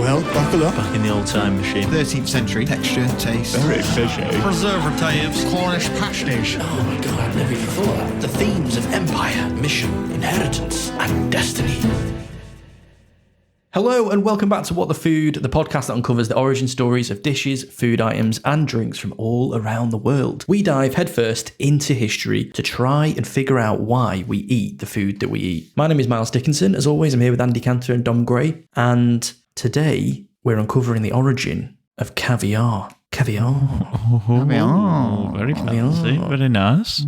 Well, buckle up. Back in the old time machine. 13th century. Texture, taste. Very fishy. Preservatives. Cornish pasties. Oh my god, I've never even thought of that. The themes of empire, mission, inheritance, and destiny. Hello and welcome back to What the Food, the podcast that uncovers the origin stories of dishes, food items and drinks from all around the world. We dive headfirst into history to try and figure out why we eat the food that we eat. My name is Miles Dickinson. As always, I'm here with Andy Cantor and Dom Gray. And today we're uncovering the origin of caviar. Caviar. Oh, very fancy. Very nice.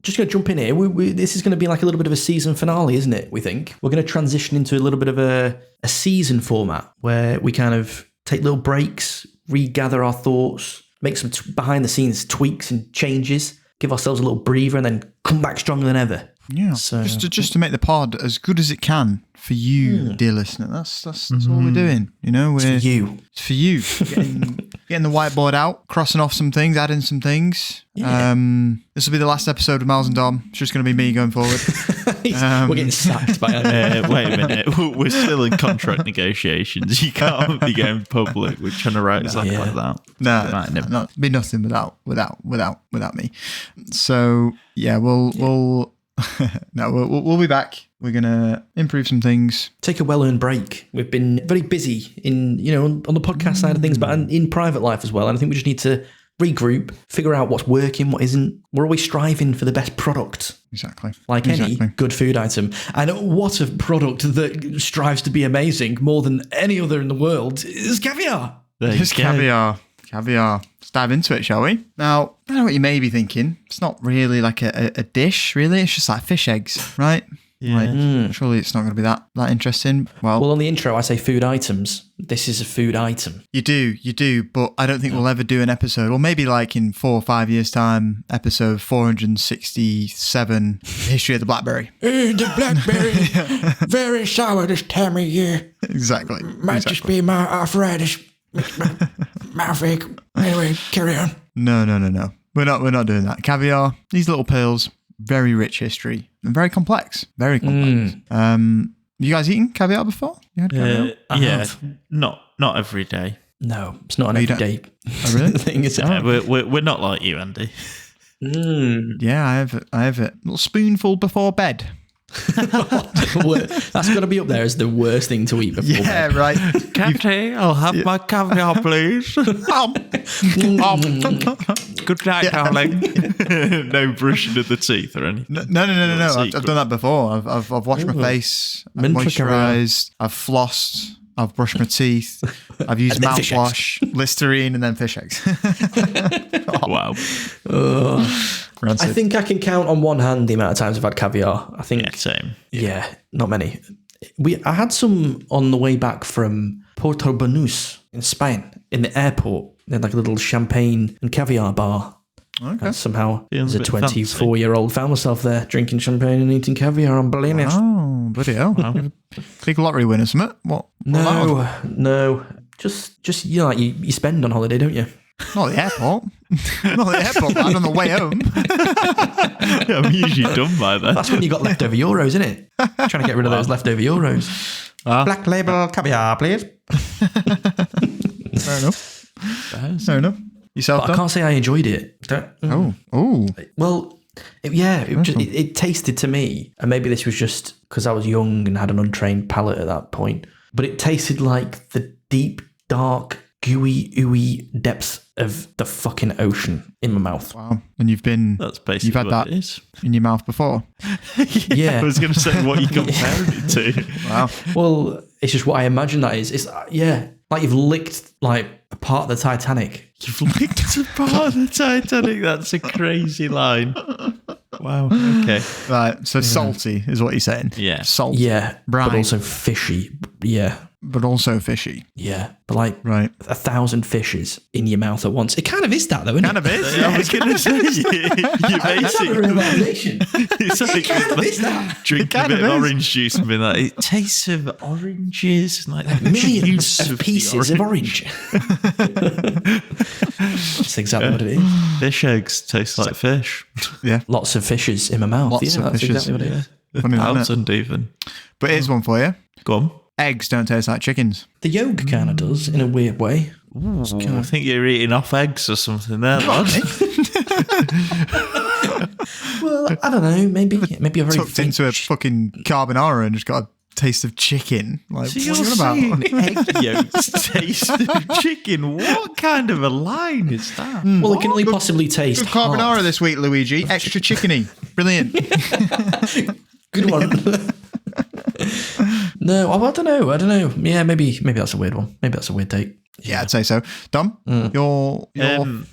Just going to jump in here. This is going to be like a little bit of a season finale, isn't it? We think we're going to transition into a little bit of a season format where we kind of take little breaks, regather our thoughts, make some behind the scenes tweaks and changes, give ourselves a little breather, and then come back stronger than ever. Yeah, So- just to make the pod as good as it can for you, dear listener. That's all we're doing. You know, It's for you. It's for you. Getting the whiteboard out, crossing off some things, adding some things. Yeah. This will be the last episode of Miles and Dom. It's just going to be me going forward. We're getting sacked by Wait a minute. We're still in contract negotiations. You can't be going public. We're trying to write something like that. No, be nothing without me. So yeah, we'll be back. We're gonna improve some things. Take a well-earned break. We've been very busy in, on the podcast side of things, but in private life as well. And I think we just need to regroup, figure out what's working, what isn't. We're always striving for the best product. Exactly. Like any good food item. And what a product that strives to be amazing more than any other in the world is caviar. It's caviar. Caviar. Let's dive into it, shall we? Now, I know what you may be thinking. It's not really like a dish, really. It's just like fish eggs, right? Yeah. Surely it's not going to be that interesting. Well, Well, on the intro, I say food items. This is a food item. you do, but I don't think we'll ever do an episode, or maybe like in 4 or 5 years' time, episode 467, History of the Blackberry. The blackberry, very sour this time of year. Exactly. Might just be my arthritis. Mouth ache. Anyway, carry on. No. We're not doing that. Caviar, these little pearls, very rich history and very complex. Very complex. You guys eaten caviar before? You had caviar? Yeah. Not every day. No, it's not an Oh, you don't- everyday Oh, really? thing, is it? We're not like you, Andy. Yeah, I have it. A little spoonful before bed. That's got to be up there as the worst thing to eat before Yeah, bed. right. Captain, I'll have my caviar, please. Good night, darling. No brushing of the teeth or anything. No. I've Secret. done that before. I've washed my face, I've Mint for moisturised, I've flossed, I've brushed my teeth, I've used And then fish mouthwash, Listerine, and then fish eggs. Wow. Rancid. I think I can count on one hand the amount of times I've had caviar. I think, Yeah, same. yeah, not many. I had some on the way back from Puerto Banús in Spain, in the airport. They had like a little champagne and caviar bar. Okay. And somehow, Feels as a a bit fancy. 24-year-old, found myself there drinking champagne and eating caviar on Balearic. Oh, bloody hell. Big lottery winner, isn't it? What? No. Just like you spend on holiday, don't you? Not the airport. Not the airport, but on the way home. Yeah, I'm usually done by then. That's when you got leftover euros, isn't it? Trying to get rid of those leftover euros. Black label caviar, please. Fair enough. Fair enough. Yourself, But I Dom? can't say I enjoyed it. Oh. Well, it tasted to me, and maybe this was just because I was young and had an untrained palate at that point, but it tasted like the deep, dark, gooey, ooey depths of the fucking ocean in my mouth. Wow. And you've Basically had what that it is. in your mouth before? Yeah. I was going to say what you compared it to. Wow. Well, it's just what I imagine that is. It's, like you've licked like a part of the Titanic. You've licked a part of the Titanic. That's a crazy line. Wow. Okay. Right. So salty is what you're saying. Yeah. Salt. Yeah, Brine. but also fishy. Yeah, But also fishy. yeah, but like Right. 1,000 fishes in your mouth at once. It kind of is that, though, isn't Kind it? of is. I was going to say, you basically... realization. It's like kind of is that. drinking a kind bit of of is. orange juice and being like, it tastes of oranges, like the Millions juice of pieces of orange. That's exactly what it is. Fish eggs taste like fish. Yeah. Lots of fishes in my mouth. Lots yeah, of that's fishes. exactly what it is. Funny, isn't it? Thousand even. But here's one for you. Go on. Eggs don't taste like chickens. The yolk kind of does in a weird way. I think you're eating off eggs or something there, lad. Well, I don't know. Maybe a very Tucked into a fucking carbonara and just got a taste of chicken. Like, So what you're are you on about? saying egg yolks taste of chicken? What kind of a line is that? Well, it can only possibly taste Good carbonara half. this week, Luigi. Extra chickeny. Brilliant. Good one. No, I don't know. Yeah, maybe that's a weird one. Maybe that's a weird take. Yeah, I'd say so. Dom, your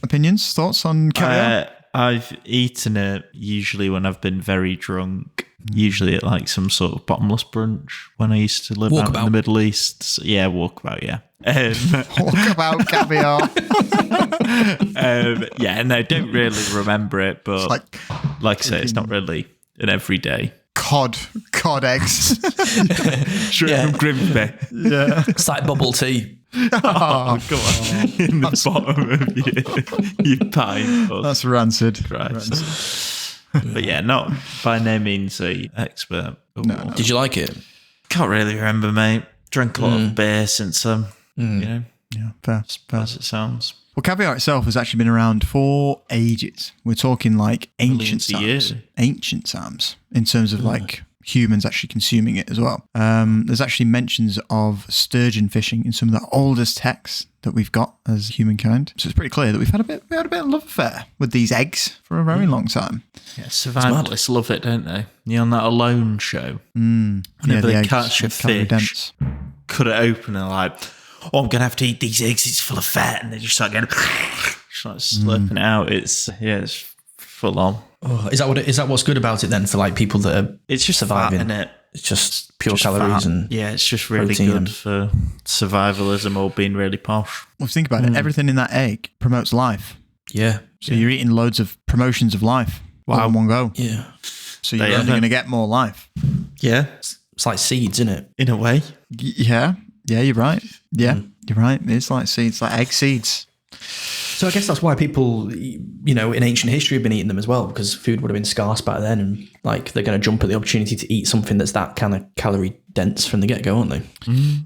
opinions, thoughts on caviar? I've eaten it usually when I've been very drunk. Usually at like some sort of bottomless brunch when I used to live out in the Middle East. So, yeah, walkabout, yeah. Walkabout caviar. Yeah, no, don't really remember it, but It's like I say, it's not really an everyday. cod eggs. Straight from Grimsby. Yeah. It's like bubble tea. Oh, come on. In the bottom of your pint. Oh, That's rancid. Christ. But yeah, not by no means a expert. No. Did you like it? Can't really remember, mate. Drank a lot of beer since you know, Yeah, fair. as it sounds. Well, caviar itself has actually been around for ages. We're talking like ancient Millions of years. times. Ancient times in terms of like humans actually consuming it as well. There's actually mentions of sturgeon fishing in some of the oldest texts that we've got as humankind. So it's pretty clear that we had a bit of love affair with these eggs for a very long time. Yeah, survivalists love it, don't they? You on that Alone show. Yeah, Whenever the they eggs, catch a calorie fish, dense. cut it open and like, oh, I'm going to have to eat these eggs. It's full of fat. And they just start going, just like slurping it out. It's full on. Oh, is that what's good about it then for like people that are It's just surviving? fat, innit? It's just pure Just calories fat. and yeah, it's just really protein good and- for survivalism or being really posh. Well, think about it. Everything in that egg promotes life. yeah. So you're eating loads of promotions of life all in one go. Yeah. So you're They only are. going to get more life. Yeah, It's like seeds, isn't it? in a way. Yeah, you're right. Yeah, you're right. It's like seeds, like egg seeds. So I guess that's why people, you know, in ancient history have been eating them as well, because food would have been scarce back then, and like they're going to jump at the opportunity to eat something that's that kind of calorie dense from the get go, aren't they?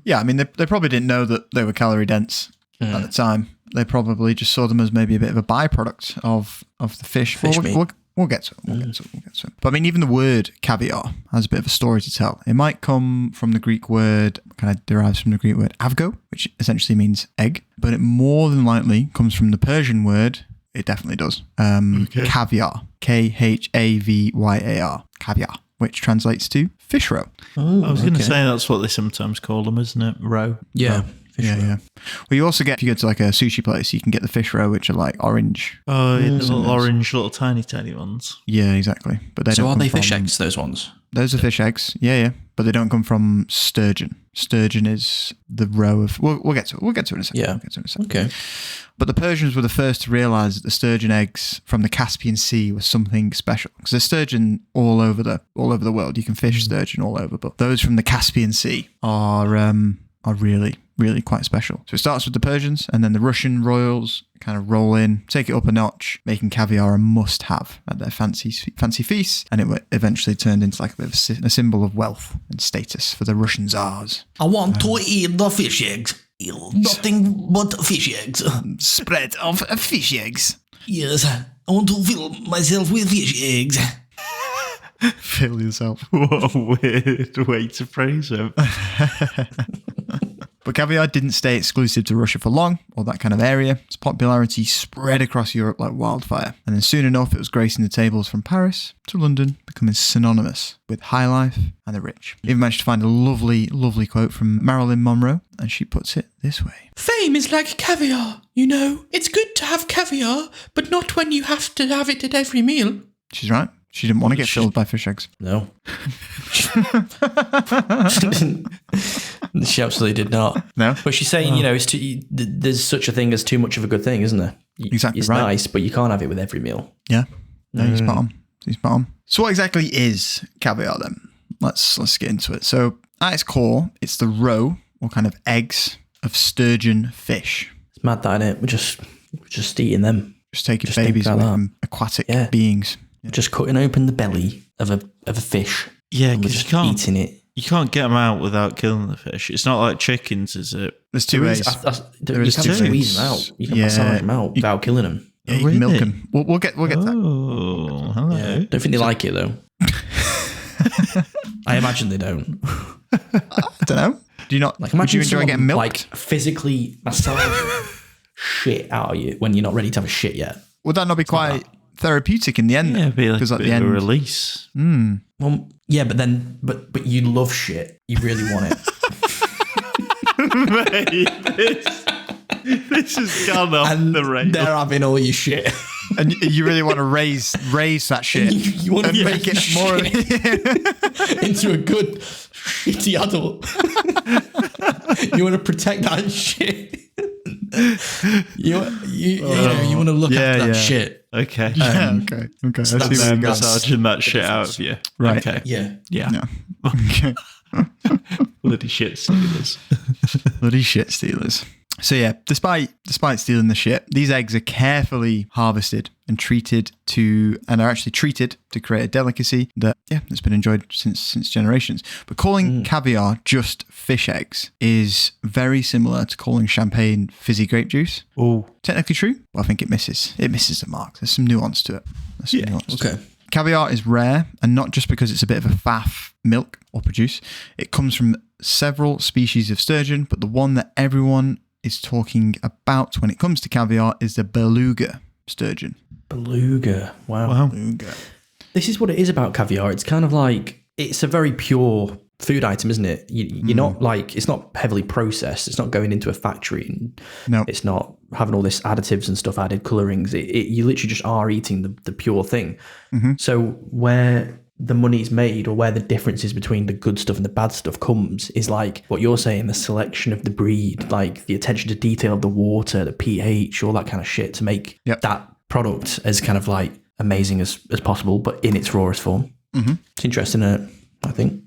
Yeah, I mean, they probably didn't know that they were calorie dense at the time. They probably just saw them as maybe a bit of a byproduct of the fish. Fish meat. We'll get to it. We'll get to it. But I mean, even the word caviar has a bit of a story to tell. It might come from the Greek word, kind of derives from the Greek word avgo, which essentially means egg. But it more than likely comes from the Persian word. It definitely does. Caviar. Khavyar. Caviar, which translates to fish roe. I was going to say that's what they sometimes call them, isn't it? Roe. Yeah. Yeah. Well, you also get, if you go to like a sushi place, you can get the fish roe, which are like orange. Oh, the little orange, little tiny ones. Yeah, exactly. But they So don't are come they fish from- eggs, those ones? Those are fish eggs. Yeah. But they don't come from sturgeon. Sturgeon is the roe of. We'll get to it. We'll get to it in a second. Yeah. We'll get to it in a second. Okay. But the Persians were the first to realise that the sturgeon eggs from the Caspian Sea was something special, because there's sturgeon all over the world. You can fish sturgeon all over, but those from the Caspian Sea are really quite special. So it starts with the Persians, and then the Russian royals kind of roll in, take it up a notch, making caviar a must-have at their fancy feasts, and it eventually turned into like a bit of a symbol of wealth and status for the Russian tsars. I want to eat the fish eggs. Nothing but fish eggs. Spread of fish eggs. Yes, I want to fill myself with fish eggs. Fill yourself. What a weird way to phrase it. But caviar didn't stay exclusive to Russia for long, or that kind of area. Its popularity spread across Europe like wildfire. And then soon enough, it was gracing the tables from Paris to London, becoming synonymous with high life and the rich. Even managed to find a lovely, lovely quote from Marilyn Monroe, and she puts it this way. Fame is like caviar, you know. It's good to have caviar, but not when you have to have it at every meal. She's right. She didn't want to get filled by fish eggs. No. She absolutely did not. No? But she's saying, you know, there's such a thing as too much of a good thing, isn't there? Exactly it's right. nice, but you can't have it with every meal. Yeah. No, he's spot on. He's spot on. So what exactly is caviar then? Let's get into it. So at its core, it's the roe, or kind of eggs, of sturgeon fish. It's mad that, innit? We're just eating them. Just taking Just think babies about away that. from aquatic Yeah. beings. Just cutting open the belly of a fish. Yeah, and we're because just eating it. You can't get them out without killing the fish. It's not like chickens, is it? There's two ways. You There can is two squeeze ways. them out. You can massage them out without killing them. Yeah, you can milk them. We'll get to that. Oh, hello. Yeah. Don't think they like it though. I imagine they don't. I don't know. Do you not? Like, Would imagine you enjoy someone, getting milked? like physically massage shit out of you when you're not ready to have a shit yet. Would that not be quite therapeutic in the end? Yeah, it'd be like Because a at bit the of a end, release. Well, yeah, but you love shit. You really want it. Mate, this has gone off And the rails. they're having all your shit. and you really want to raise that shit. You want to make it more into a good shitty adult. You want to protect that shit. You want to look after that shit. Okay. okay. I see where They're you go. massaging that shit out of you. Right. Okay. Yeah. Yeah. No. Okay. Bloody shit stealers. Bloody shit stealers. So yeah, despite stealing the shit, these eggs are carefully harvested and are actually treated to create a delicacy that has been enjoyed since generations. But calling caviar just fish eggs is very similar to calling champagne fizzy grape juice. Oh. Technically true, but I think it misses the mark. There's some nuance to it. Okay. Caviar is rare, and not just because it's a bit of a faff milk or produce. It comes from several species of sturgeon, but the one that everyone is talking about when it comes to caviar is the beluga sturgeon. Beluga. Wow. Beluga. This is what it is about caviar. It's kind of like, it's a very pure food item, isn't it? You're not like, it's not heavily processed. It's not going into a factory. And No. It's not having all this additives and stuff, added colorings. You literally just are eating the pure thing. Mm-hmm. So where the money's made, or where the differences between the good stuff and the bad stuff comes, is like what you're saying, the selection of the breed, like the attention to detail of the water, the pH, all that kind of shit to make that product as kind of like amazing as possible, but in its rawest form. Mm-hmm. It's interesting, I think.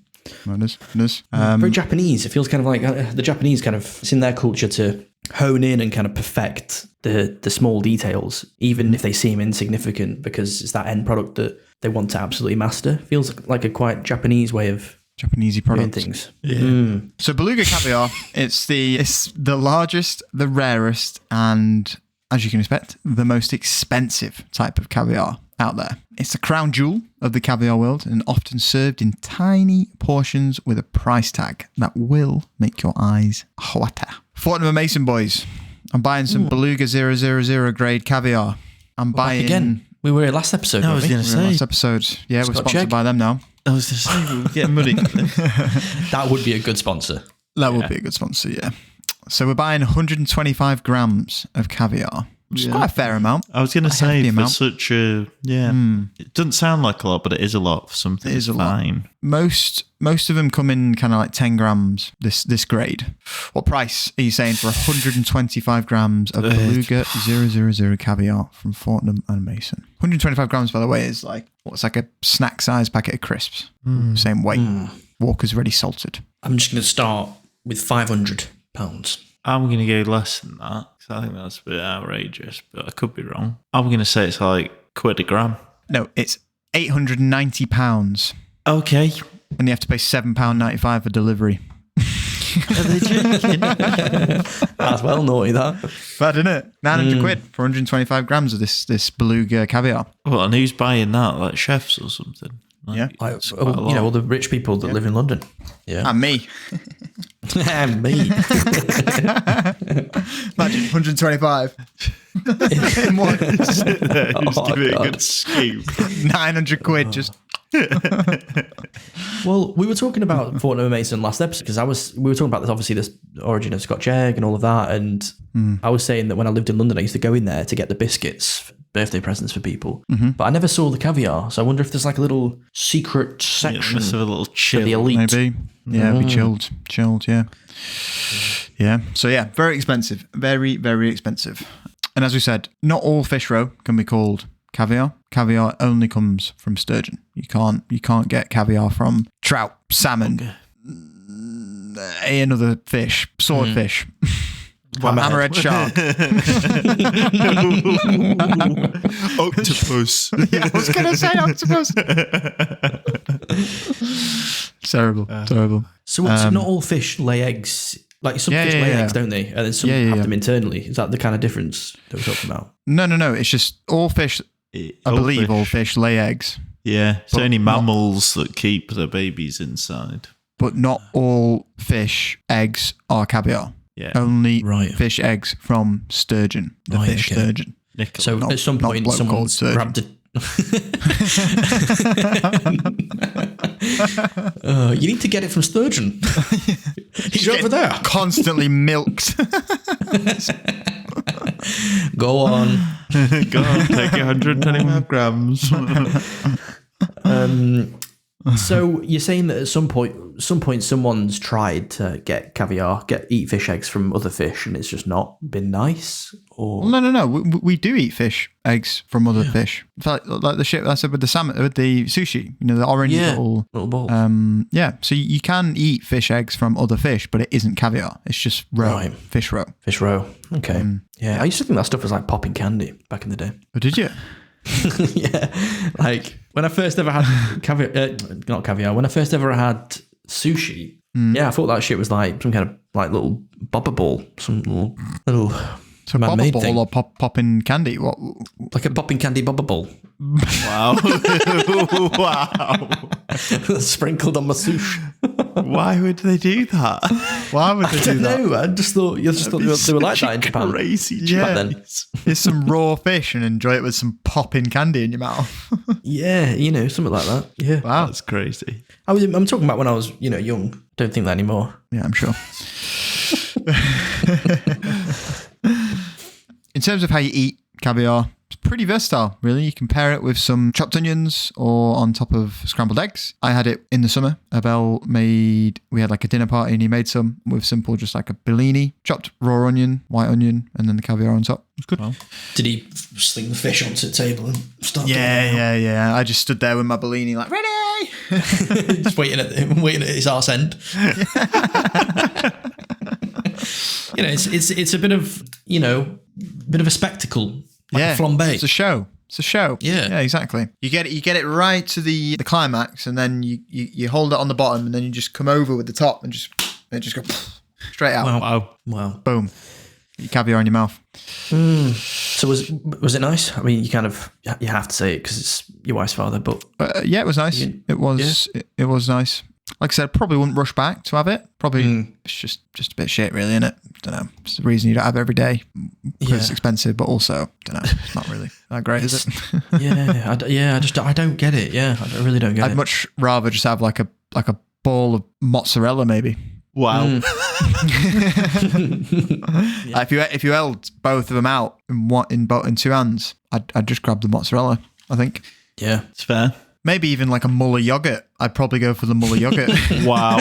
It is. Very Japanese. It feels kind of like the Japanese kind of, it's in their culture to hone in and kind of perfect the small details, even if they seem insignificant, because it's that end product that they want to absolutely master. Feels like a quite Japanese way of Japanesey doing product. things. Yeah. So beluga caviar, it's the largest, the rarest, and as you can expect, the most expensive type of caviar out there. It's the crown jewel of the caviar world and often served in tiny portions with a price tag that will make your eyes water. Fortnum & Mason boys, I'm buying some beluga 000 grade caviar. I'm buying... Back again. We were here last episode, I was going to say. Last episode. Yeah, we're sponsored by them now. I was going to say, we were getting money. That would be a good sponsor. That would be a good sponsor, yeah. So we're buying 125 grams of caviar, which is quite a fair amount. I was going to say, for amount. such a, it doesn't sound like a lot, but it is a lot for something. It is a fine. lot. Most of them come in kind of like 10 grams, this grade. What price are you saying for 125 grams of beluga 000 caviar from Fortnum & Mason? 125 grams, by the way, is like, what's like a snack-sized packet of crisps. Same weight. Walker's Ready salted. I'm just going to start with £500. I'm going to go less than that, because I think that's a bit outrageous, but I could be wrong. I'm going to say it's like £1 a gram. No, it's £890. Okay. And you have to pay £7.95 for delivery. Are they joking? That's well naughty, that. Bad, isn't it? 900 quid for 125 grams of this beluga caviar. Well, and who's buying that? Like chefs or something? Like, Yeah. it's quite a lot. All the rich people that live in London. Yeah. And me. And me. Imagine 125. In one. Just sit there, just Oh, give it a God. good scoop. 900 quid just... Well, we were talking about Fortnum & Mason last episode, because we were talking about this, obviously, this origin of Scotch egg and all of that. And I was saying that when I lived in London, I used to go in there to get the biscuits, birthday presents for people. But I never saw the caviar. So I wonder if there's like a little secret Yeah, section must have a little for chill. the elite. Maybe. Yeah, it'd be chilled, yeah. Yeah. So yeah, very expensive. Very, very expensive. And as we said, not all fish roe can be called caviar. Caviar only comes from sturgeon. You can't get caviar from trout, salmon, another fish, swordfish. Hammerhead shark. Octopus. Yeah, I was going to say octopus. Terrible. Terrible. So not all fish lay eggs. Like some fish lay eggs, don't they? And then some have them internally. Is that the kind of difference that we're talking about? No. It's just all fish. All fish lay eggs. Yeah, it's only mammals that keep their babies inside. But not all fish eggs are caviar. Yeah. Only fish eggs from sturgeon. Sturgeon. Nickel. So at some point, someone's grabbed a... you need to get it from sturgeon. He's over there. Constantly milked. Go on. Take 125 grams. So you're saying that at some point someone's tried to get caviar, eat fish eggs from other fish, and it's just not been nice? Or No. We do eat fish eggs from other fish. It's like the shit I said with the salmon, with the sushi. You know, the orange little balls. So you can eat fish eggs from other fish, but it isn't caviar. It's just fish roe. Fish roe. Okay. I used to think that stuff was like popping candy back in the day. Oh, did you? Yeah, like when I first ever had not caviar. When I first ever had sushi, I thought that shit was like some kind of like little bobber ball, some little so man-made ball thing. or popping candy. What? Like a popping candy bobber ball. Wow. Wow. Sprinkled on my sushi. Why would they do that? Why would they do that? No, I just thought they were like that in Japan. Crazy back then. It's some raw fish and enjoy it with some popping candy in your mouth. Yeah, something like that. Yeah. Wow. That's crazy. I'm talking about when I was, young. Don't think that anymore. Yeah, I'm sure. In terms of how you eat caviar, it's pretty versatile, really. You can pair it with some chopped onions or on top of scrambled eggs. I had it in the summer. Abel we had like a dinner party and he made some with simple, just like a bellini, chopped raw onion, white onion, and then the caviar on top. It was good. Wow. Did he sling the fish onto the table and start? Yeah. I just stood there with my bellini like, ready! Just waiting at his arse end. It's a bit of a spectacle, like a flambe. It's a show. Yeah, exactly. You get it right to the climax, and then you hold it on the bottom, and then you just come over with the top, and just go straight out. Wow. Boom. You caviar in your mouth. So was it nice? I mean, you have to say it because it's your wife's father, but yeah, it was nice. It was nice. Like I said, probably wouldn't rush back to have it. Probably it's just a bit shit, really, isn't it? Don't know. It's the reason you don't have it every day. It's expensive, but also, don't know. It's not really that great, is it? I don't get it. Yeah, I really don't get it. I'd much rather just have like a ball of mozzarella, maybe. Wow. If you held both of them out in two hands, I'd just grab the mozzarella, I think. Yeah, it's fair. Maybe even like a Muller yogurt. I'd probably go for the Muller yogurt. Wow.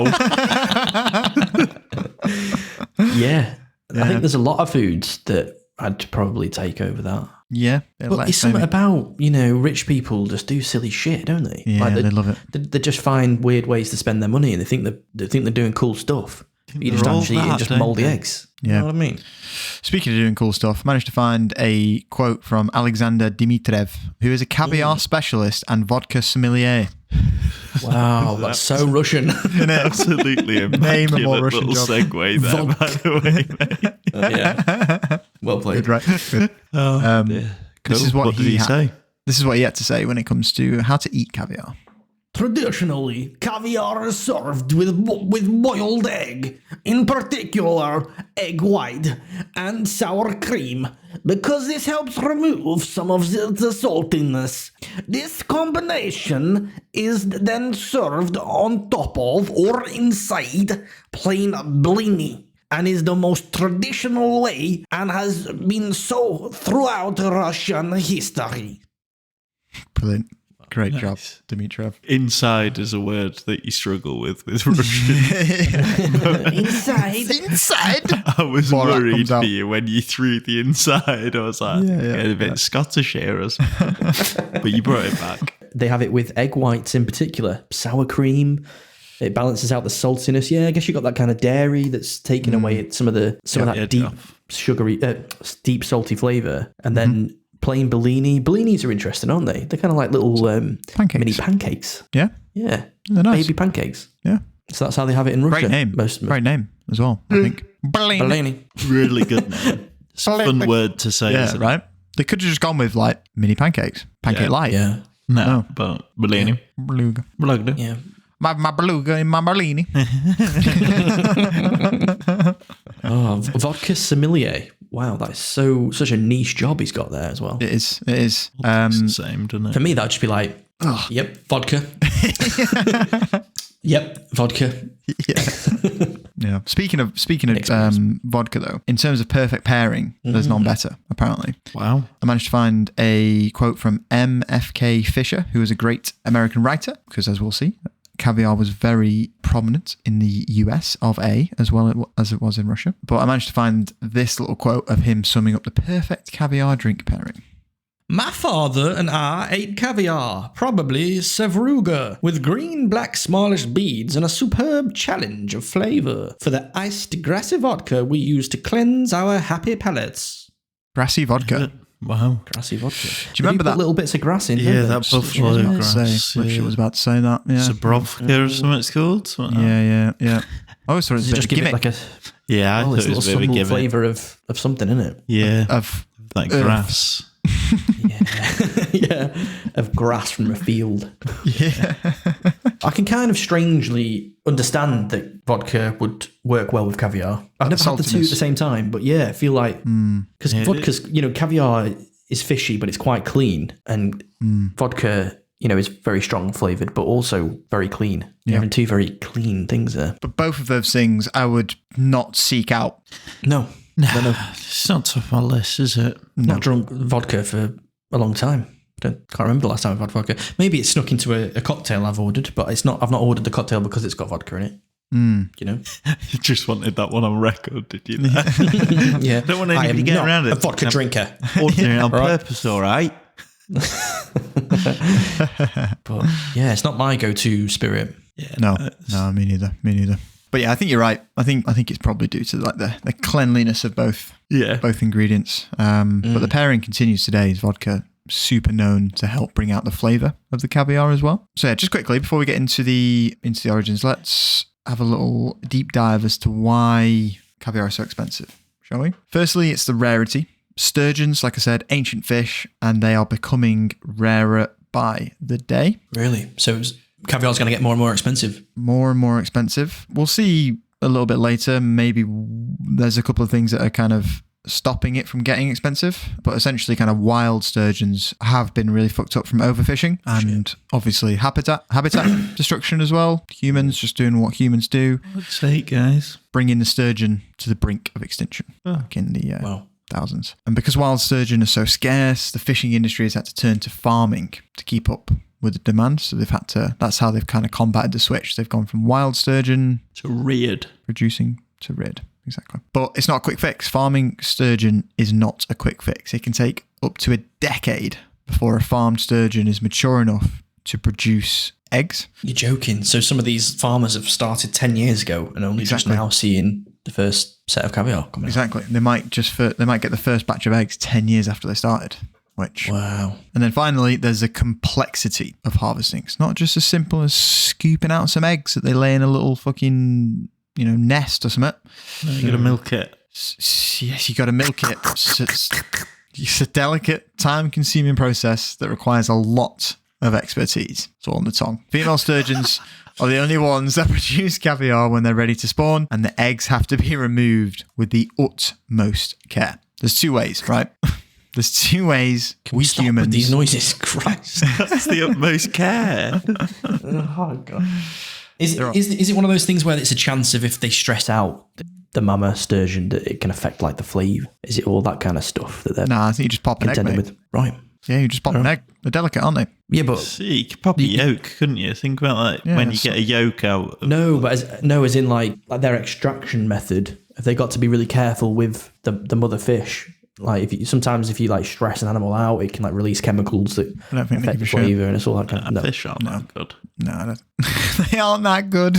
Yeah. I think there's a lot of foods that I'd probably take over that. Yeah. But it's something about, rich people just do silly shit, don't they? Yeah, they love it. They just find weird ways to spend their money and they think they're doing cool stuff. You just actually eat just mouldy eggs. Yeah. You know what I mean? Speaking of doing cool stuff, I managed to find a quote from Alexander Dimitrev, who is a caviar specialist and vodka sommelier. Wow, that's so Russian. Absolutely Name a more Russian little job. Segue there, by the way, mate. Yeah. Well played. Good, right? Good. Cool. This is what did he say? This is what he had to say when it comes to how to eat caviar. Traditionally, caviar is served with boiled egg, in particular egg white and sour cream, because this helps remove some of the saltiness. This combination is then served on top of or inside plain bliny, and is the most traditional way and has been so throughout Russian history. Brilliant. Great job, Dimitrov. Inside is a word that you struggle with Russian. Inside. I was worried for you when you threw the inside. I was like, a bit Scottish here or something. But you brought it back. They have it with egg whites in particular, sour cream, It balances out the saltiness. Yeah, I guess you got that kind of dairy that's taking away some of that deep sugary, deep salty flavor, and then. Plain Bellini. Bellinis are interesting, aren't they? They're kind of like little pancakes. Mini pancakes. Yeah. Yeah. They're nice. Baby pancakes. Yeah. So that's how they have it in Russia. Great name. Great name as well, I think. Bellini. Really good name. It's a fun word to say. Yeah, right? They could have just gone with like mini pancakes. Pancake light. Yeah. No, but Bellini. Beluga. Beluga. Yeah. My beluga in my Bellini. Vodka sommelier. Wow, that is such a niche job he's got there as well. It is. It is. It's the same, doesn't it? For me, that'd just be like, yep, vodka. Yep, vodka. Yeah. Speaking of vodka though, in terms of perfect pairing, there's none better, apparently. Wow. I managed to find a quote from M.F.K. Fisher, who is a great American writer, because as we'll see, caviar was very prominent in the US of A as well as it was in Russia. But I managed to find this little quote of him summing up the perfect caviar drink pairing. My father and I ate caviar, probably sevruga, with green, black, smallish beads and a superb challenge of flavour for the iced grassy vodka we use to cleanse our happy palates. Grassy vodka. Wow. Grassy vodka. Do you remember that? Little bits of grass in. Yeah, that buffalo grass. Literally was about to say that. Yeah. Zabrovka or something it's called. Something like Yeah. I always thought it was a bit just of a give it gimmick. like a I thought it was a bit of a gimmick. flavour of something, isn't it? Yeah. Of like grass. Yeah, of grass from a field. Yeah. I can kind of strangely understand that vodka would work well with caviar. I've never had the two at the same time, but yeah, I feel like because vodka's, caviar is fishy, but it's quite clean, and vodka, is very strong flavored, but also very clean. You're having two very clean things there. But both of those things I would not seek out. No. It's not top of my list, is it? Not drunk vodka for a long time. Can't remember the last time I've had vodka. Maybe it's snuck into a cocktail I've ordered, but it's not. I've not ordered the cocktail because it's got vodka in it. You just wanted that one on record, did you? Yeah. Don't want anybody to get around it. A vodka drinker. Ordering it on purpose, all right? But yeah, it's not my go-to spirit. Yeah, No, me neither. But yeah, I think you're right. I think it's probably due to like the cleanliness of both ingredients. But the pairing continues today. Is vodka super known to help bring out the flavour of the caviar as well. So yeah, just quickly before we get into the origins, let's have a little deep dive as to why caviar is so expensive, shall we? Firstly, it's the rarity. Sturgeons, like I said, ancient fish, and they are becoming rarer by the day. Really? So caviar's going to get more and more expensive? More and more expensive. We'll see a little bit later. Maybe there's a couple of things that are kind of stopping it from getting expensive. But essentially kind of wild sturgeons have been really fucked up from overfishing. And obviously habitat destruction as well. Humans just doing what humans do. What's sake, guys? Bringing the sturgeon to the brink of extinction. Back in the thousands. And because wild sturgeon are so scarce, the fishing industry has had to turn to farming to keep up with the demand. So they've had to, that's how they've kind of combated the switch. They've gone from wild sturgeon to reared, producing to red. Exactly. But it's not a quick fix. Farming sturgeon is not a quick fix. It can take up to a decade before a farmed sturgeon is mature enough to produce eggs. You're joking. So some of these farmers have started 10 years ago and only just now seeing the first set of caviar coming out. Exactly. They might get the first batch of eggs 10 years after they started. Wow. And then finally, there's a complexity of harvesting. It's not just as simple as scooping out some eggs that they lay in a little fucking, nest or something. No, you got to milk it. Yes, you got to milk it. It's a delicate, time-consuming process that requires a lot of expertise. It's all on the tongue. Female sturgeons are the only ones that produce caviar when they're ready to spawn, and the eggs have to be removed with the utmost care. There's two ways, right? There's two ways we stop humans with these noises. Christ. That's the utmost care. Oh, God. Is it one of those things where it's a chance of if they stress out the mama sturgeon that it can affect like the flave? Is it all that kind of stuff that they're I think you just pop an egg, mate. with? Right. Yeah, you just pop an egg. They're delicate, aren't they? Yeah, but see, you could pop a yolk, couldn't you? Think about when you get a yolk out. As in like their extraction method. Have they got to be really careful with the mother fish? Like sometimes if you like stress an animal out, it can like release chemicals that I don't think they affect give the a shit. flavour and it's all that kind of. No. Fish aren't that good. No, I don't. They aren't that good.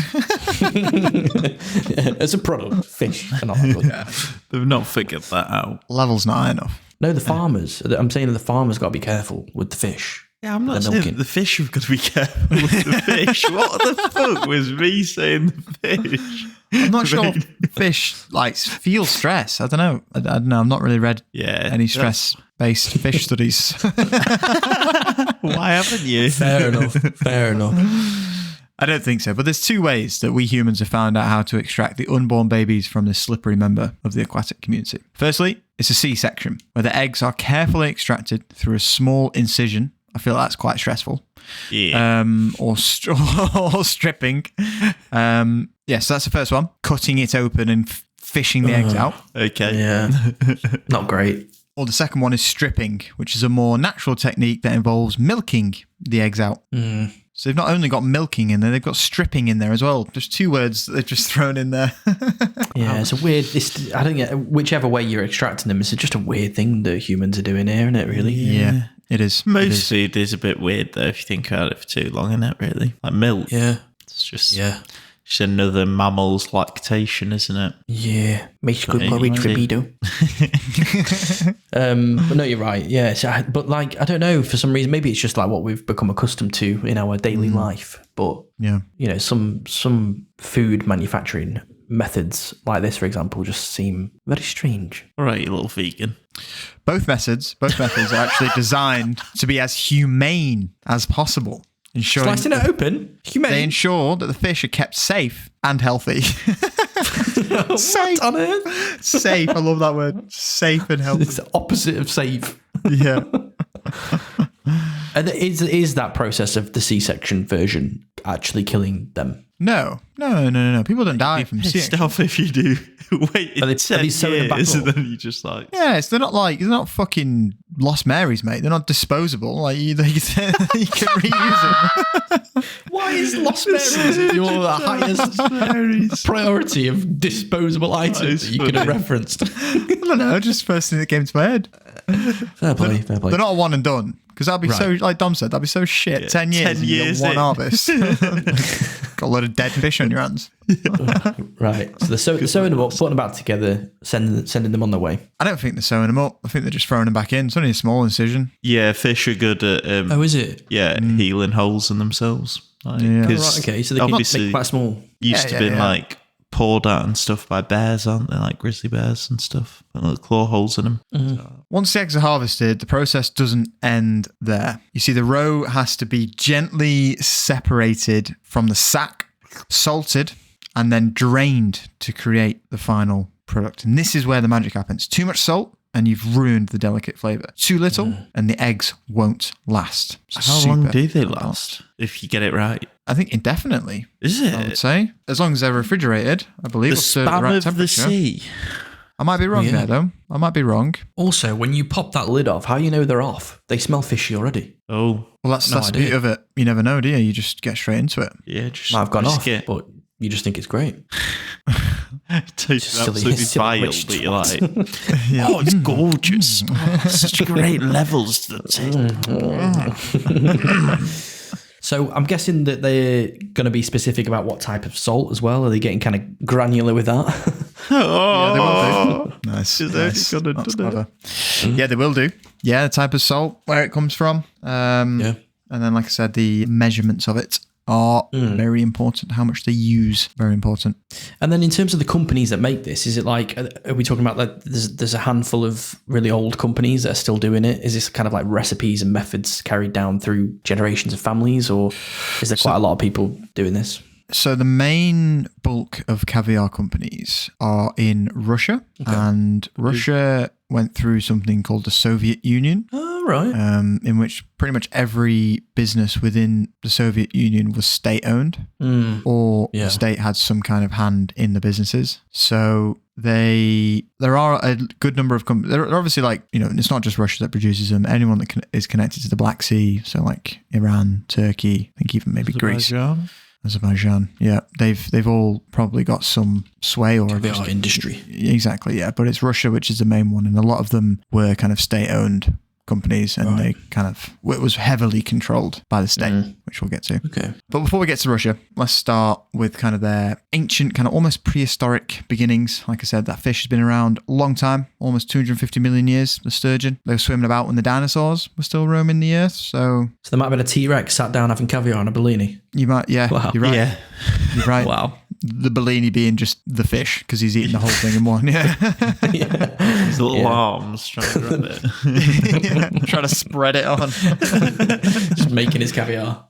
As a product, fish are not that good. They've not figured that out. Level's not high enough. No, the farmers. I'm saying the farmers got to be careful with the fish. Yeah, I'm not They're saying milking. the fish have got to be careful with the fish. What the fuck was me saying the fish? I'm not sure fish like feel stress. I don't know. I don't know. I've not really read any stress-based fish studies. Why haven't you? Fair enough. I don't think so. But there's two ways that we humans have found out how to extract the unborn babies from this slippery member of the aquatic community. Firstly, it's a C-section, where the eggs are carefully extracted through a small incision. I feel that's quite stressful. Yeah. Or stripping. So that's the first one. Cutting it open and fishing the eggs out. Okay. Yeah. Not great. Or the second one is stripping, which is a more natural technique that involves milking the eggs out. So they've not only got milking in there, they've got stripping in there as well. Just two words that they've just thrown in there. Yeah, it's a weird. I think whichever way you're extracting them, it's just a weird thing that humans are doing here, isn't it? Really? Yeah, it is. Most food is a bit weird though if you think about it for too long, isn't it? Really, like milk. Yeah. It's just another mammal's lactation, isn't it? Yeah, makes good porridge for Beto. But no, you're right. Yeah, but like I don't know, for some reason, maybe it's just like what we've become accustomed to in our daily life. But you know, some food manufacturing methods like this, for example, just seem very strange. All right, you little vegan. Both methods are actually designed to be as humane as possible. Slicing it open? Humane? They ensure that the fish are kept safe and healthy. Safe on earth? Safe. I love that word. Safe and healthy. It's the opposite of safe. Yeah. And is that process of the C-section version actually killing them? No. People don't die from Pissed off if you do. Wait, Are they 10 sewing them back years up? and then you just like... Yes, they're not fucking Lost Marys, mate. They're not disposable. Like you can reuse them. Why is Lost Marys your highest priority of disposable items that you could have referenced? I don't know. Just first thing that came to my head. Fair play. They're not a one and done. Because that'd be so, like Dom said, that'd be so shit. 10 years. 10 years one in. harvest. Got a load of dead fish on your hands. Right. So they're sewing them up, putting them back together, sending them on their way. I don't think they're sewing them up. I think they're just throwing them back in. It's only a small incision. Yeah, fish are good at... Is it? Yeah, healing holes in themselves. Like, Yeah. Right, okay. So they can make quite small. Used to be like poured out and stuff by bears, aren't they? Like grizzly bears and stuff. Got little claw holes in them. Once the eggs are harvested, the process doesn't end there. You see, the roe has to be gently separated from the sack, salted, and then drained to create the final product. And this is where the magic happens. Too much salt, and you've ruined the delicate flavour. Too little, and the eggs won't last. So How long do they last if you get it right? I think indefinitely. Is I would it? say. As long as they're refrigerated, I believe. The Or served at span the right of the temperature. sea. I might be wrong Yeah. there, though. I might be wrong. Also, when you pop that lid off, how do you know they're off? They smell fishy already. Oh, Well, that's No the idea. beauty of it. You never know, do you? You just get straight into it. yeah. Just, Might have gone just off, Get, but you just think it's great. tastes silly- absolutely silly vile, rich but you're like, Yeah. oh, it's gorgeous. Oh, such great levels to the taste. So I'm guessing that they're going to be specific about what type of salt as well. Are they getting kind of granular with that? Yeah, they will do. Nice. Is there nice. any That's gonna do clever. Yeah, they will do. Yeah, the type of salt, where it comes from. Yeah. And then, like I said, the measurements of it are very important. How much they use, very important. And then in terms of the companies that make this, is it like, are we talking about like there's a handful of really old companies that are still doing it? Is this kind of like recipes and methods carried down through generations of families, or is there quite a lot of people doing this? So the main bulk of caviar companies are in Russia, and Russia went through something called the Soviet Union, Oh, right. in which pretty much every business within the Soviet Union was state-owned, or the state had some kind of hand in the businesses. So there are a good number of companies. They're obviously like, it's not just Russia that produces them. Anyone that is connected to the Black Sea, so like Iran, Turkey, I think even maybe Greece. Azerbaijan. Yeah, they've all probably got some sway or Caviar industry. Exactly, yeah. But it's Russia, which is the main one, and a lot of them were kind of state-owned companies, and they kind of, it was heavily controlled by the state, which we'll get to. Okay. But before we get to Russia, let's start with kind of their ancient, kind of almost prehistoric beginnings. Like I said, that fish has been around a long time, almost 250 million years, the sturgeon. They were swimming about when the dinosaurs were still roaming the earth, so there might have been a T-Rex sat down having caviar on a Bellini. you might, Wow. you're right. Yeah. You're right. Wow. The Bellini being just the fish, because he's eating the whole thing in one. Yeah. His little arms trying to grab it. Trying to spread it on. Just making his caviar.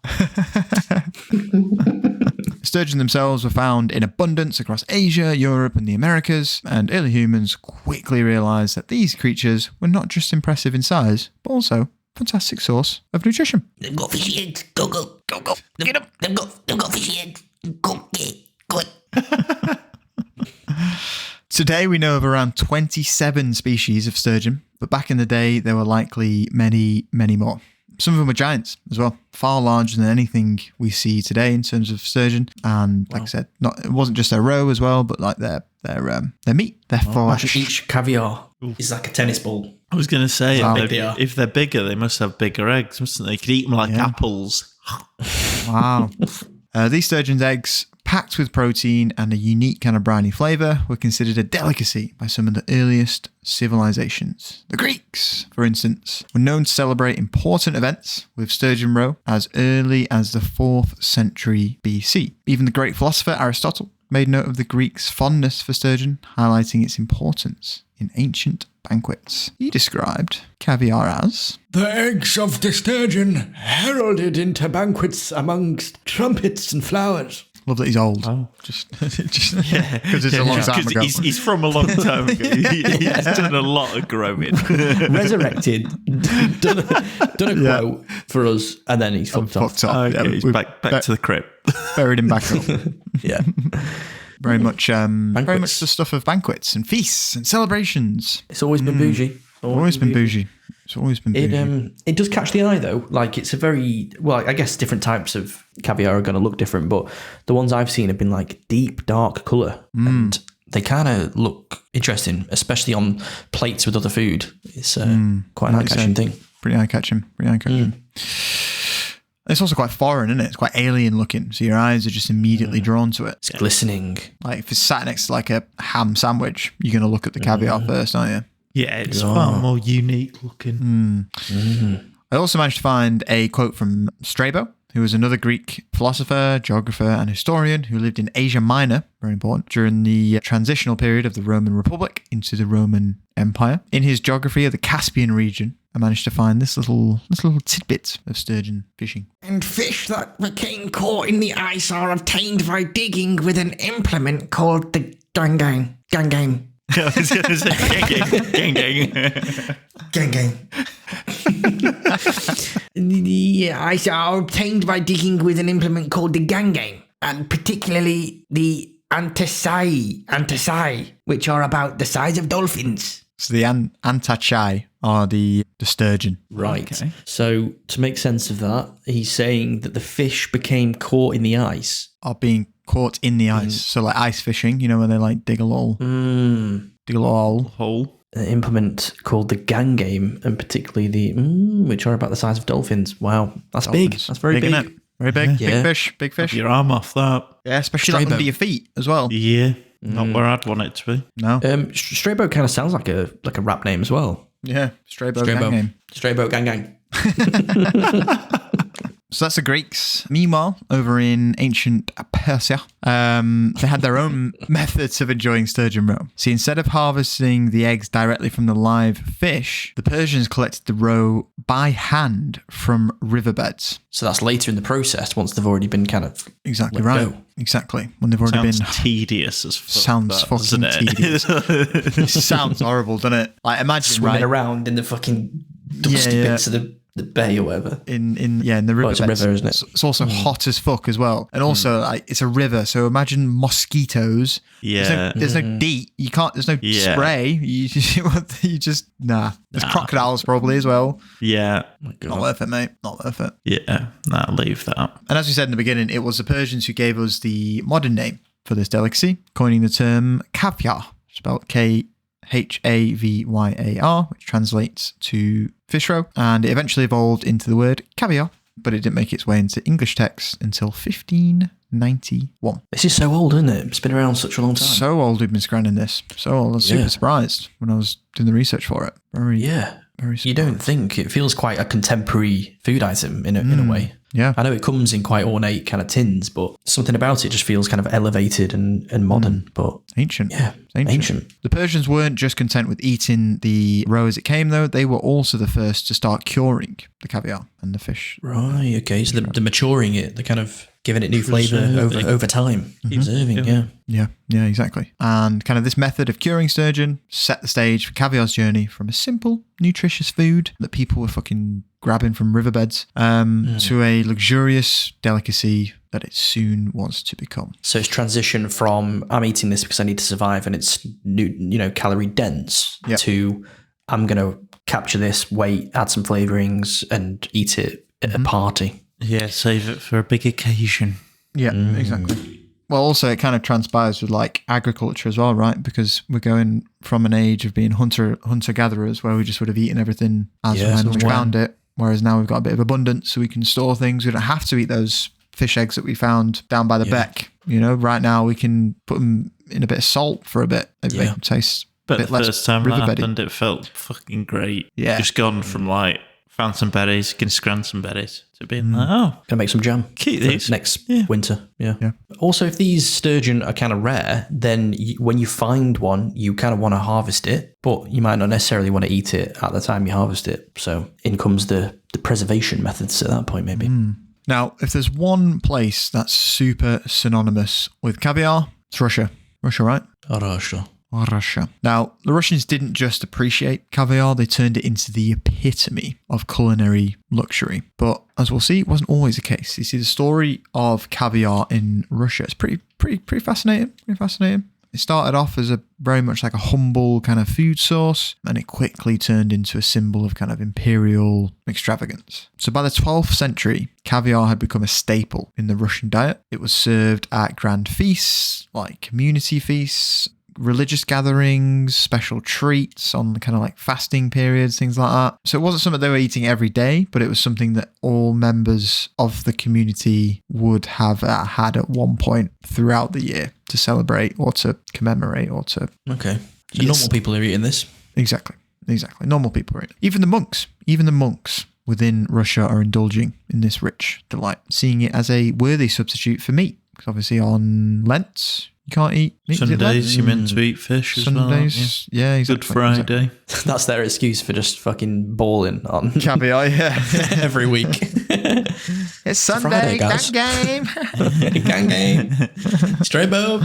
Sturgeon themselves were found in abundance across Asia, Europe, and the Americas, and early humans quickly realised that these creatures were not just impressive in size, but also a fantastic source of nutrition. They've got fishy eggs. Go, go, go, go. Get them. They've got fishy eggs. Go, get, go. Today we know of around 27 species of sturgeon, but back in the day there were likely many, many more. Some of them were giants as well, far larger than anything we see today in terms of sturgeon. And like I said, it wasn't just their roe as well, but like their meat, their flesh. Each caviar is like a tennis ball. I was going to say, How big they are. if they're bigger, they must have bigger eggs, mustn't they? You could eat them like apples. Wow. These sturgeon's eggs, packed with protein and a unique kind of briny flavour, were considered a delicacy by some of the earliest civilizations. The Greeks, for instance, were known to celebrate important events with sturgeon roe as early as the 4th century BC. Even the great philosopher Aristotle made note of the Greeks' fondness for sturgeon, highlighting its importance in ancient banquets. He described caviar as The eggs of the sturgeon heralded into banquets amongst trumpets and flowers. Love that he's old. Oh. Just because it's a long time ago. He's from a long time ago. He's done a lot of growing. Resurrected, done a quote for us, and then he's fucked off. Okay, he's back to the crypt. Buried him back up. Yeah. Very much the stuff of banquets and feasts and celebrations. It's always been bougie. Always been bougie. It's always been bougie. It does catch the eye though. Like it's a very, well, I guess different types of caviar are going to look different, but the ones I've seen have been like deep, dark colour. And they kind of look interesting, especially on plates with other food. It's quite an eye-catching thing. Pretty eye-catching. It's also quite foreign, isn't it? It's quite alien looking. So your eyes are just immediately drawn to it. It's glistening. Like if it's sat next to like a ham sandwich, you're going to look at the caviar first, aren't you? Yeah, it's far more unique looking. I also managed to find a quote from Strabo, who was another Greek philosopher, geographer, and historian who lived in Asia Minor, very important, during the transitional period of the Roman Republic into the Roman Empire. In his geography of the Caspian region, I managed to find this little tidbit of sturgeon fishing. And fish that became caught in the ice are obtained by digging with an implement called the gang. I was going to say gang. The ice are obtained by digging with an implement called the gang, and particularly the antacai, which are about the size of dolphins. So the antacai are the sturgeon. Right. Okay. So to make sense of that, he's saying that the fish became caught in the ice. Are being caught in the ice. So like ice fishing, you know, when they like dig a little hole. An implement called the gang game, and particularly the which are about the size of dolphins. Wow, that's big. That's very big. Isn't it? Very big. Yeah. Big fish. Have your arm off that. Yeah, especially like under your feet as well. Yeah, not where I'd want it to be. No. Strabo kind of sounds like a rap name as well. Yeah, Strabo gang name. Strabo gang. So that's the Greeks. Meanwhile, over in ancient Persia, they had their own methods of enjoying sturgeon roe. See, instead of harvesting the eggs directly from the live fish, the Persians collected the roe by hand from riverbeds. So that's later in the process, once they've already been kind of Exactly let right. go. Exactly. When they've already Sounds been... tedious as fuck. Sounds fucking tedious. It sounds horrible, doesn't it? Like, imagine, Swimming right? around in the fucking dusty bits of the The bay or whatever. In the river. It's a river, isn't it? It's also hot as fuck as well. And also, like, it's a river. So imagine mosquitoes. Yeah. There's no DEET. You can't, there's no spray. You just, nah. There's crocodiles probably as well. Yeah. Not worth it, mate. Not worth it. Yeah. Nah, leave that. And as we said in the beginning, it was the Persians who gave us the modern name for this delicacy, coining the term caviar, spelled Khavyar, which translates to fish roe, and it eventually evolved into the word caviar, but it didn't make its way into English texts until 1591. This is so old, isn't it? It's been around such a long time. So old we've been scranning this. So old. I was super surprised when I was doing the research for it. Very surprised. You don't think it feels quite a contemporary food item in a way. Yeah. I know it comes in quite ornate kind of tins, but something about it just feels kind of elevated and modern, but ancient. Yeah, ancient. The Persians weren't just content with eating the roe as it came, though. They were also the first to start curing the caviar and the fish. Right, okay. So they're maturing it. They're kind of giving it new flavour over time. Preserving, Yeah, exactly. And kind of this method of curing sturgeon set the stage for caviar's journey from a simple, nutritious food that people were fucking grabbing from riverbeds to a luxurious delicacy that it soon was to become. So it's transition from I'm eating this because I need to survive and it's calorie dense to I'm going to capture this, wait, add some flavourings and eat it at a party. Yeah, save it for a big occasion. Yeah, exactly. Well, also it kind of transpires with like agriculture as well, right? Because we're going from an age of being hunter-gatherers where we just would have eaten everything as and when we found it. Whereas now we've got a bit of abundance, so we can store things. We don't have to eat those fish eggs that we found down by the beck. Right now we can put them in a bit of salt for a bit. Maybe they can taste but a bit the less first time that riverbeddy. happened, it felt fucking great. Yeah. Just gone from like, found some berries, can scran some berries, to being like, oh. Gonna make some jam. Keep these. Next winter. Yeah. Also, if these sturgeon are kind of rare, then when you find one, you kind of want to harvest it, but you might not necessarily want to eat it at the time you harvest it. So in comes the preservation methods at that point, maybe. Now, if there's one place that's super synonymous with caviar, it's Russia. Russia, right? Russia. Now, the Russians didn't just appreciate caviar, they turned it into the epitome of culinary luxury. But as we'll see, it wasn't always the case. You see, the story of caviar in Russia is pretty fascinating. It started off as very much like a humble kind of food source, and it quickly turned into a symbol of kind of imperial extravagance. So by the 12th century, caviar had become a staple in the Russian diet. It was served at grand feasts, like community feasts, religious gatherings, special treats on kind of like fasting periods, things like that. So it wasn't something they were eating every day, but it was something that all members of the community would have had at one point throughout the year to celebrate or to commemorate or to... Okay. So normal people are eating this? Exactly. Normal people are eating it. Even the monks within Russia are indulging in this rich delight, seeing it as a worthy substitute for meat. Because obviously on Lent... You can't eat meat. Sundays, you're meant to eat fish as Sundays, well. Yeah, exactly. Good Friday. Exactly. That's their excuse for just fucking balling on caviar, every week. It's Sunday, gang game. Gang game. Straight boat.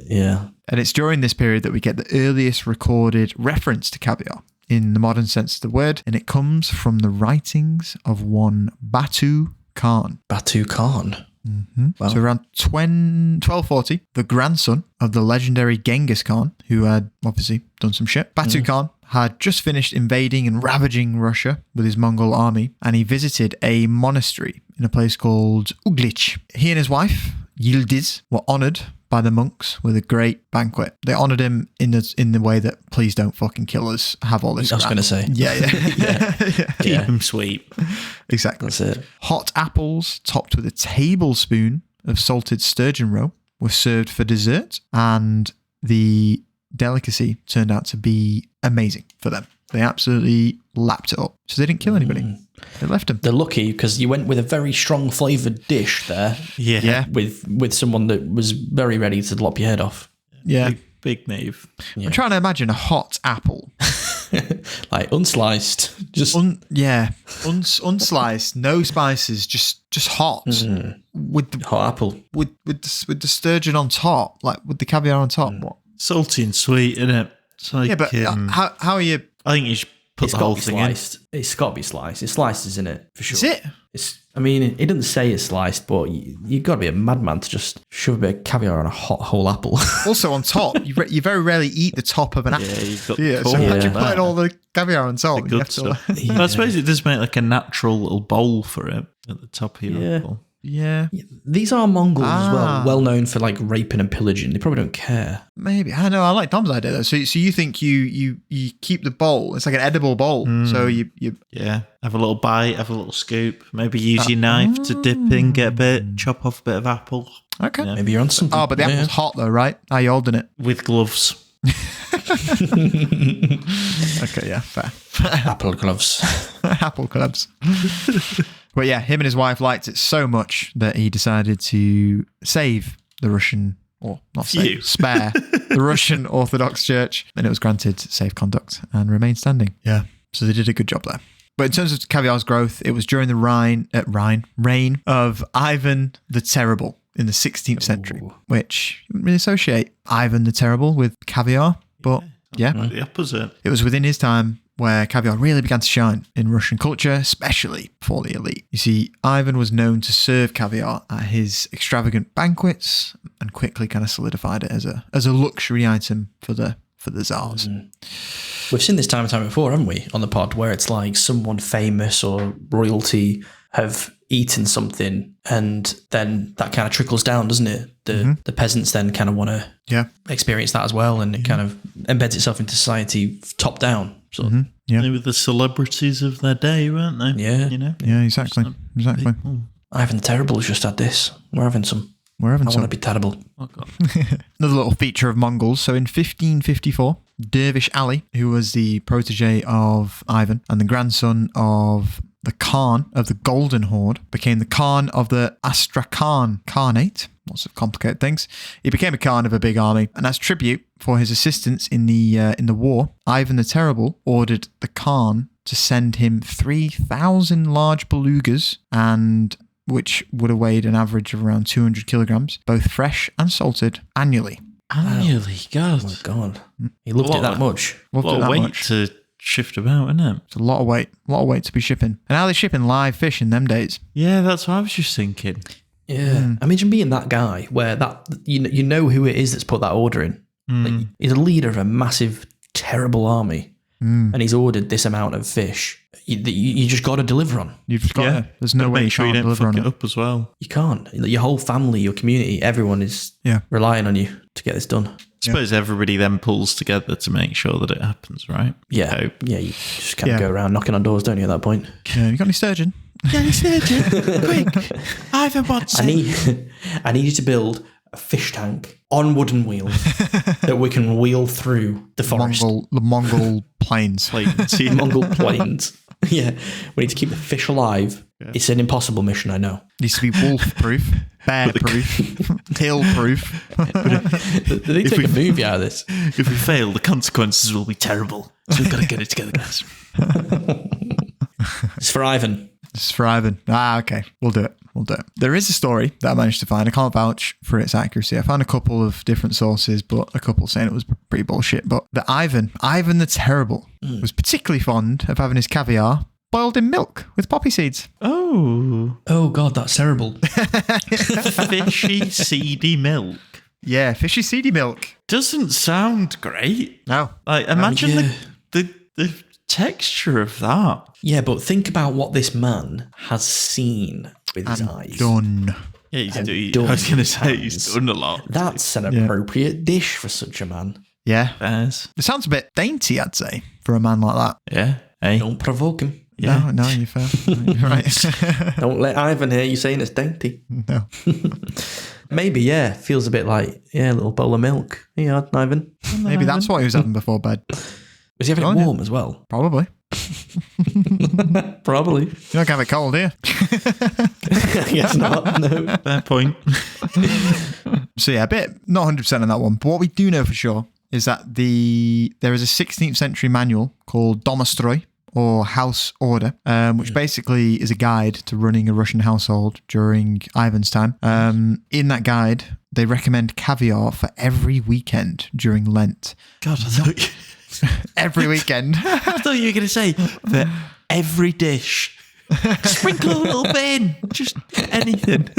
Yeah. And it's during this period that we get the earliest recorded reference to caviar in the modern sense of the word, and it comes from the writings of one Batu Khan. Batu Khan. Mm-hmm. Wow. So around 1240, the grandson of the legendary Genghis Khan, who had obviously done some shit, Batu Khan had just finished invading and ravaging Russia with his Mongol army, and he visited a monastery in a place called Uglich. He and his wife, Yildiz, were honoured by the monks with a great banquet. They honoured him in the way that, please don't fucking kill us, have all this I was going to say. Yeah. Keep him sweet. Exactly. That's it. Hot apples topped with a tablespoon of salted sturgeon roe were served for dessert, and the delicacy turned out to be amazing for them. They absolutely lapped it up. So they didn't kill anybody. They left him. They're lucky because you went with a very strong flavoured dish there. Yeah. With someone that was very ready to lop your head off. Yeah. Big move. I'm trying to imagine a hot apple. Like unsliced. Just unsliced, no spices, just hot. With the hot apple. With the sturgeon on top, like with the caviar on top. What? Salty and sweet, isn't it? It's like, Yeah, but how are you I think you should put It's the got whole to be thing sliced. It's got to be sliced. It's sliced, isn't it? For sure. Is it? I mean, it doesn't say it's sliced, but you've got to be a madman to just shove a bit of caviar on a hot whole apple. Also on top, you very rarely eat the top of an apple. Yeah, you've got Yeah, the so core. imagine Yeah. putting all the caviar on top. The You good have to, stuff. But I suppose it does make like a natural little bowl for it at the top of your Yeah. apple. yeah, These are Mongols as Ah. well known for like raping and pillaging. They probably don't care. maybe. I know. I like Tom's idea though. So you think you keep the bowl? It's like an edible bowl. So you Yeah. Have a little bite, have a little scoop. Maybe use your knife to dip in, get a bit, chop off a bit of apple. okay. Yeah. Maybe you're on something. Oh, but the Yeah. apple's hot though, right? How you holding it? With gloves. Okay, yeah, fair. Apple gloves. Apple clubs. But yeah, him and his wife liked it so much that he decided to save the Russian, or not save, spare the Russian Orthodox Church, and it was granted safe conduct and remained standing. Yeah, so they did a good job there. But in terms of caviar's growth, it was during the reign of Ivan the Terrible in the 16th century, which you wouldn't really associate Ivan the Terrible with caviar, but yeah. The opposite. It was within his time where caviar really began to shine in Russian culture, especially for the elite. You see, Ivan was known to serve caviar at his extravagant banquets and quickly kind of solidified it as a luxury item for the tsars. We've seen this time and time before, haven't we, on the pod, where it's like someone famous or royalty have eaten something and then that kind of trickles down, doesn't it? The peasants then kind of want to experience that as well, and it kind of embeds itself into society top down. So Yeah. They were the celebrities of their day, weren't they? Yeah. You know? Yeah, exactly. Exactly. Ivan the Terrible's just had this. We're having some. We're having I some. want to be terrible. Oh, God. Another little feature of Mongols. So in 1554, Dervish Ali, who was the protege of Ivan and the grandson of the Khan of the Golden Horde, became the Khan of the Astrakhan Khanate. Lots of complicated things. He became a Khan of a big army, and as tribute for his assistance in the war, Ivan the Terrible ordered the Khan to send him 3,000 large belugas, and which would have weighed an average of around 200 kilograms, both fresh and salted, annually. Annually, God. Oh, my God. He loved What it that a- much. A Loved lot it of that weight much. to shift about, isn't it? It's a lot of weight to be shipping. And how are they shipping live fish in them days? Yeah, that's what I was just thinking. Yeah. Imagine being that guy where that you know who it is that's put that order in. Like, he's a leader of a massive, terrible army, and he's ordered this amount of fish. You just got to deliver on. You've just got to. There's no way you Make sure you can't don't deliver fuck on it it. up as well. You can't. Your whole family, your community, everyone is relying on you to get this done. I suppose everybody then pulls together to make sure that it happens, right? Yeah. Hope. Yeah, you just kind of go around knocking on doors, don't you, at that point? Yeah, you got any sturgeon? Quick, Ivan wants I need you to build a fish tank on wooden wheels that we can wheel through the forest. The Mongol plains. it. Mongol plains. Yeah, we need to keep the fish alive. Yeah. It's an impossible mission, I know. Needs to be wolf-proof, bear-proof, hill-proof. They take a movie out of this. If we fail, the consequences will be terrible. So we've got to get it together, guys. It's for Ivan. It's for Ivan. Okay. We'll do it. There is a story that I managed to find. I can't vouch for its accuracy. I found a couple of different sources, but a couple saying it was pretty bullshit. But that Ivan the Terrible, was particularly fond of having his caviar boiled in milk with poppy seeds. Oh, God, that's terrible. fishy, seedy milk. Yeah, fishy seedy milk. Doesn't sound great. No. Like, imagine yeah. the texture of that. Yeah, but think about what this man has seen with his eyes. Done. Yeah, done I was going to say hands. he's done a lot. That's an appropriate dish for such a man. Yeah. Bears. It sounds a bit dainty, I'd say, for a man like that. Yeah. Hey. Don't provoke him. Yeah. No, you're fair. You're right. Don't let Ivan hear you saying it's dainty. No. Maybe, yeah. Feels a bit like, a little bowl of milk. Yeah, Ivan. Maybe that's what he was having before bed. Was he having it warm as well? Probably. Probably. You're not going to have it cold, here. I guess not. No. Fair point. So yeah, a bit, not 100% on that one. But what we do know for sure is that there is a 16th century manual called Domostroy, or House Order, which basically is a guide to running a Russian household during Ivan's time. In that guide, they recommend caviar for every weekend during Lent. God, I thought every weekend. I thought you were going to say for every dish. Sprinkle a little bit in. Just anything.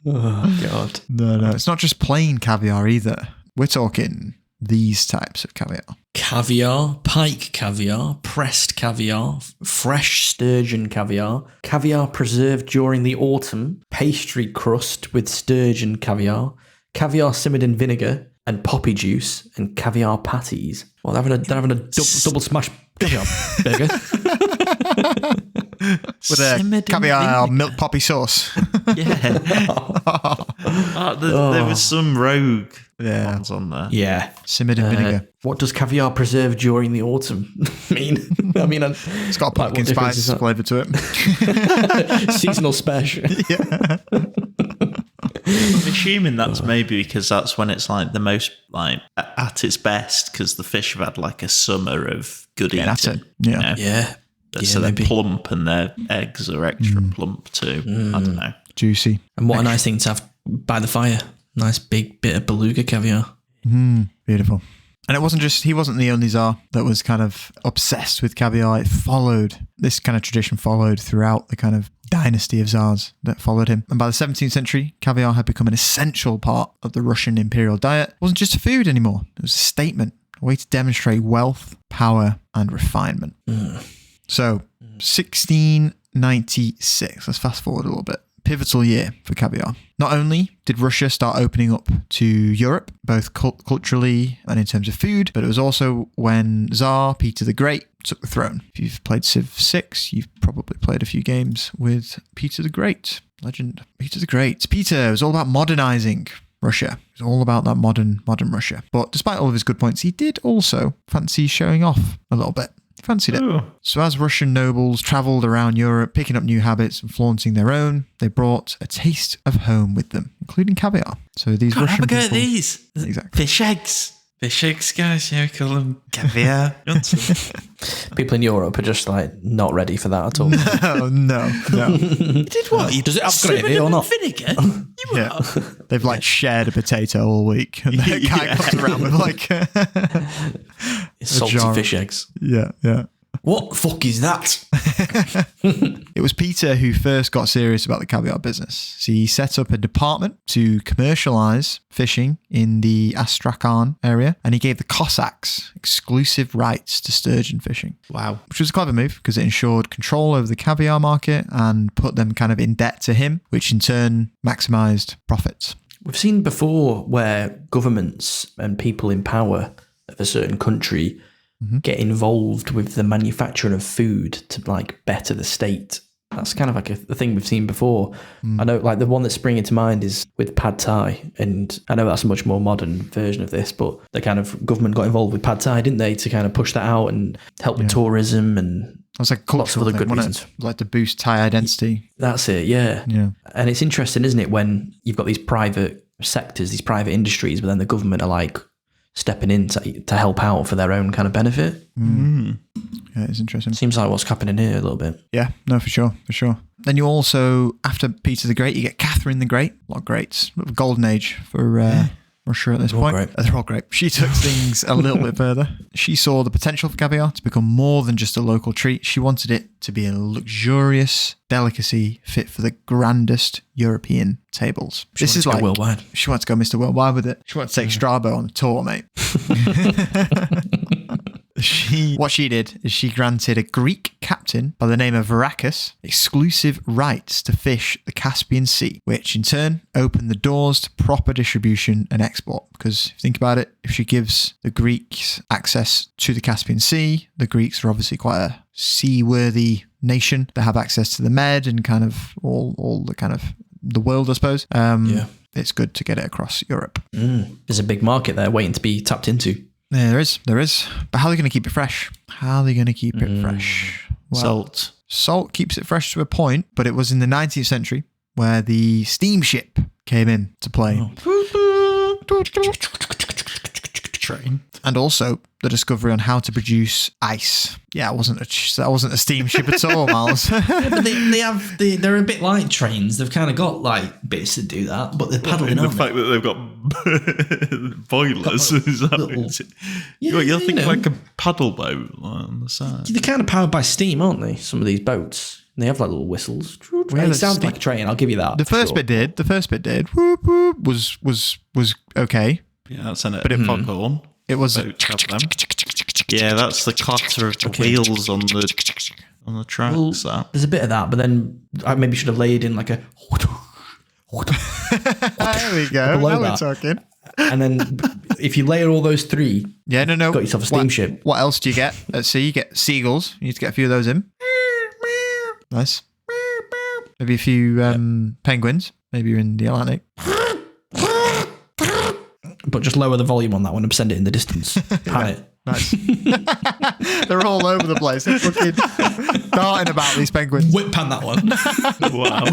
Oh, God. No. It's not just plain caviar either. We're talking these types of caviar. Caviar, pike caviar, pressed caviar, fresh sturgeon caviar, caviar preserved during the autumn, pastry crust with sturgeon caviar, caviar simmered in vinegar and poppy juice, and caviar patties. Well, they're having a double smash caviar burger. With a caviar milk poppy sauce. Yeah. There was some rogue ones on there. Yeah. Simmered in vinegar. What does caviar preserved during the autumn mean? It's got a pumpkin spice flavour to it. Seasonal special. Yeah. I'm assuming that's maybe because that's when it's like the most like at its best because the fish have had like a summer of good eating. That's it. Yeah. You know? Yeah. So they're plump and their eggs are extra plump too. I don't know. Juicy. And what a nice thing to have by the fire. Nice big bit of beluga caviar. Beautiful. And he wasn't the only Tsar that was kind of obsessed with caviar. This kind of tradition followed throughout the kind of dynasty of Tsars that followed him. And by the 17th century, caviar had become an essential part of the Russian imperial diet. It wasn't just a food anymore. It was a statement, a way to demonstrate wealth, power, and refinement. So, 1696, let's fast forward a little bit. Pivotal year for caviar. Not only did Russia start opening up to Europe, both culturally and in terms of food, but it was also when Tsar Peter the Great took the throne. If you've played Civ 6, you've probably played a few games with Peter the Great. Legend. Peter the Great. Peter was all about modernizing Russia. It was all about that modern Russia. But despite all of his good points, he did also fancy showing off a little bit. Fancied it. Ooh. So as Russian nobles travelled around Europe, picking up new habits and flaunting their own, they brought a taste of home with them, including caviar. So these Russian have a go people... at these. Exactly. Fish eggs. Fish eggs, guys. Yeah, we call them caviar. People in Europe are just like not ready for that at all. No. You did what? You Does it have simmered gravy them or in not? Vinegar? Yeah. They've like shared a potato all week. And the guy comes around with like... Salty jar. fish eggs. Yeah. What the fuck is that? It was Peter who first got serious about the caviar business. So he set up a department to commercialise fishing in the Astrakhan area, and he gave the Cossacks exclusive rights to sturgeon fishing. Wow. Which was a clever move because it ensured control over the caviar market and put them kind of in debt to him, which in turn maximised profits. We've seen before where governments and people in power of a certain country get involved with the manufacturing of food to like better the state. That's kind of like a thing we've seen before. I know like the one that's springing to mind is with pad thai, and I know that's a much more modern version of this, but the kind of government got involved with pad thai, didn't they, to kind of push that out and help with tourism and It was like a lots of cultural other good thing, reasons. wasn't it? Like to boost Thai identity. That's it, yeah. Yeah. And it's interesting, isn't it, when you've got these private sectors, these private industries, but then the government are like stepping in to help out for their own kind of benefit. Yeah, it's interesting. Seems like what's happening here a little bit. Yeah, no, for sure. Then you also, after Peter the Great, you get Catherine the Great. A lot of greats. A golden age for Russia at this point. great. They're all great. She took things a little bit further. She saw the potential for caviar to become more than just a local treat. She wanted it to be a luxurious delicacy fit for the grandest European tables. This is like worldwide. She wants to go Mr. Worldwide with it. She wants to take Strabo on the tour, mate. What she did is she granted a Greek captain by the name of Varieties exclusive rights to fish the Caspian Sea, which in turn opened the doors to proper distribution and export. Because if you think about it, if she gives the Greeks access to the Caspian Sea, the Greeks are obviously quite a seaworthy nation. They have access to the Med and kind of all the kind of the world, I suppose. It's good to get it across Europe. There's a big market there waiting to be tapped into. Yeah, there is. But how are they going to keep it fresh? Well, Salt keeps it fresh to a point, but it was in the 19th century where the steamship came in to play. Train. And also, the discovery on how to produce ice. Yeah, that wasn't a steamship at all, Miles. But they're a bit like trains. They've kind of got like bits that do that, but they're paddling. The fact that they've got boilers is that you're thinking like a paddle boat on the side. They're kind of powered by steam, aren't they? Some of these boats. And they have like little whistles. It sounds like a train. I'll give you that. The first bit did. Whoop whoop was okay. Yeah, that's a bit of foghorn. It was. Yeah, that's the clatter of the wheels on the tracks. Well, there's a bit of that, but then I maybe should have laid in like a. There we go. Now we're talking. And then if you layer all those three, no, got yourself a steamship. What else do you get at sea? You get seagulls. You need to get a few of those in. Nice. Maybe a few penguins. Maybe you're in the Atlantic. But just lower the volume on that one and send it in the distance. Pan it. Nice. They're all over the place. They're fucking darting about, these penguins. Whip pan that one. Wow.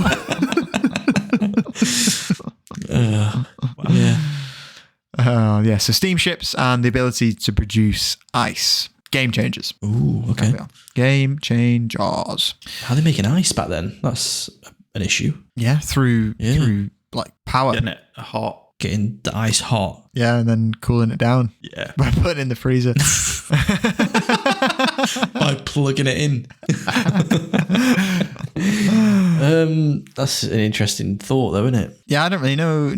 Yeah. So steamships and the ability to produce ice. Game changers. Ooh, okay. Game changers. How are they making ice back then? That's an issue. Yeah, through like power. Getting it hot. Getting the ice hot. Yeah, and then cooling it down. Yeah. By putting it in the freezer. By plugging it in. That's an interesting thought, though, isn't it? Yeah, I don't really know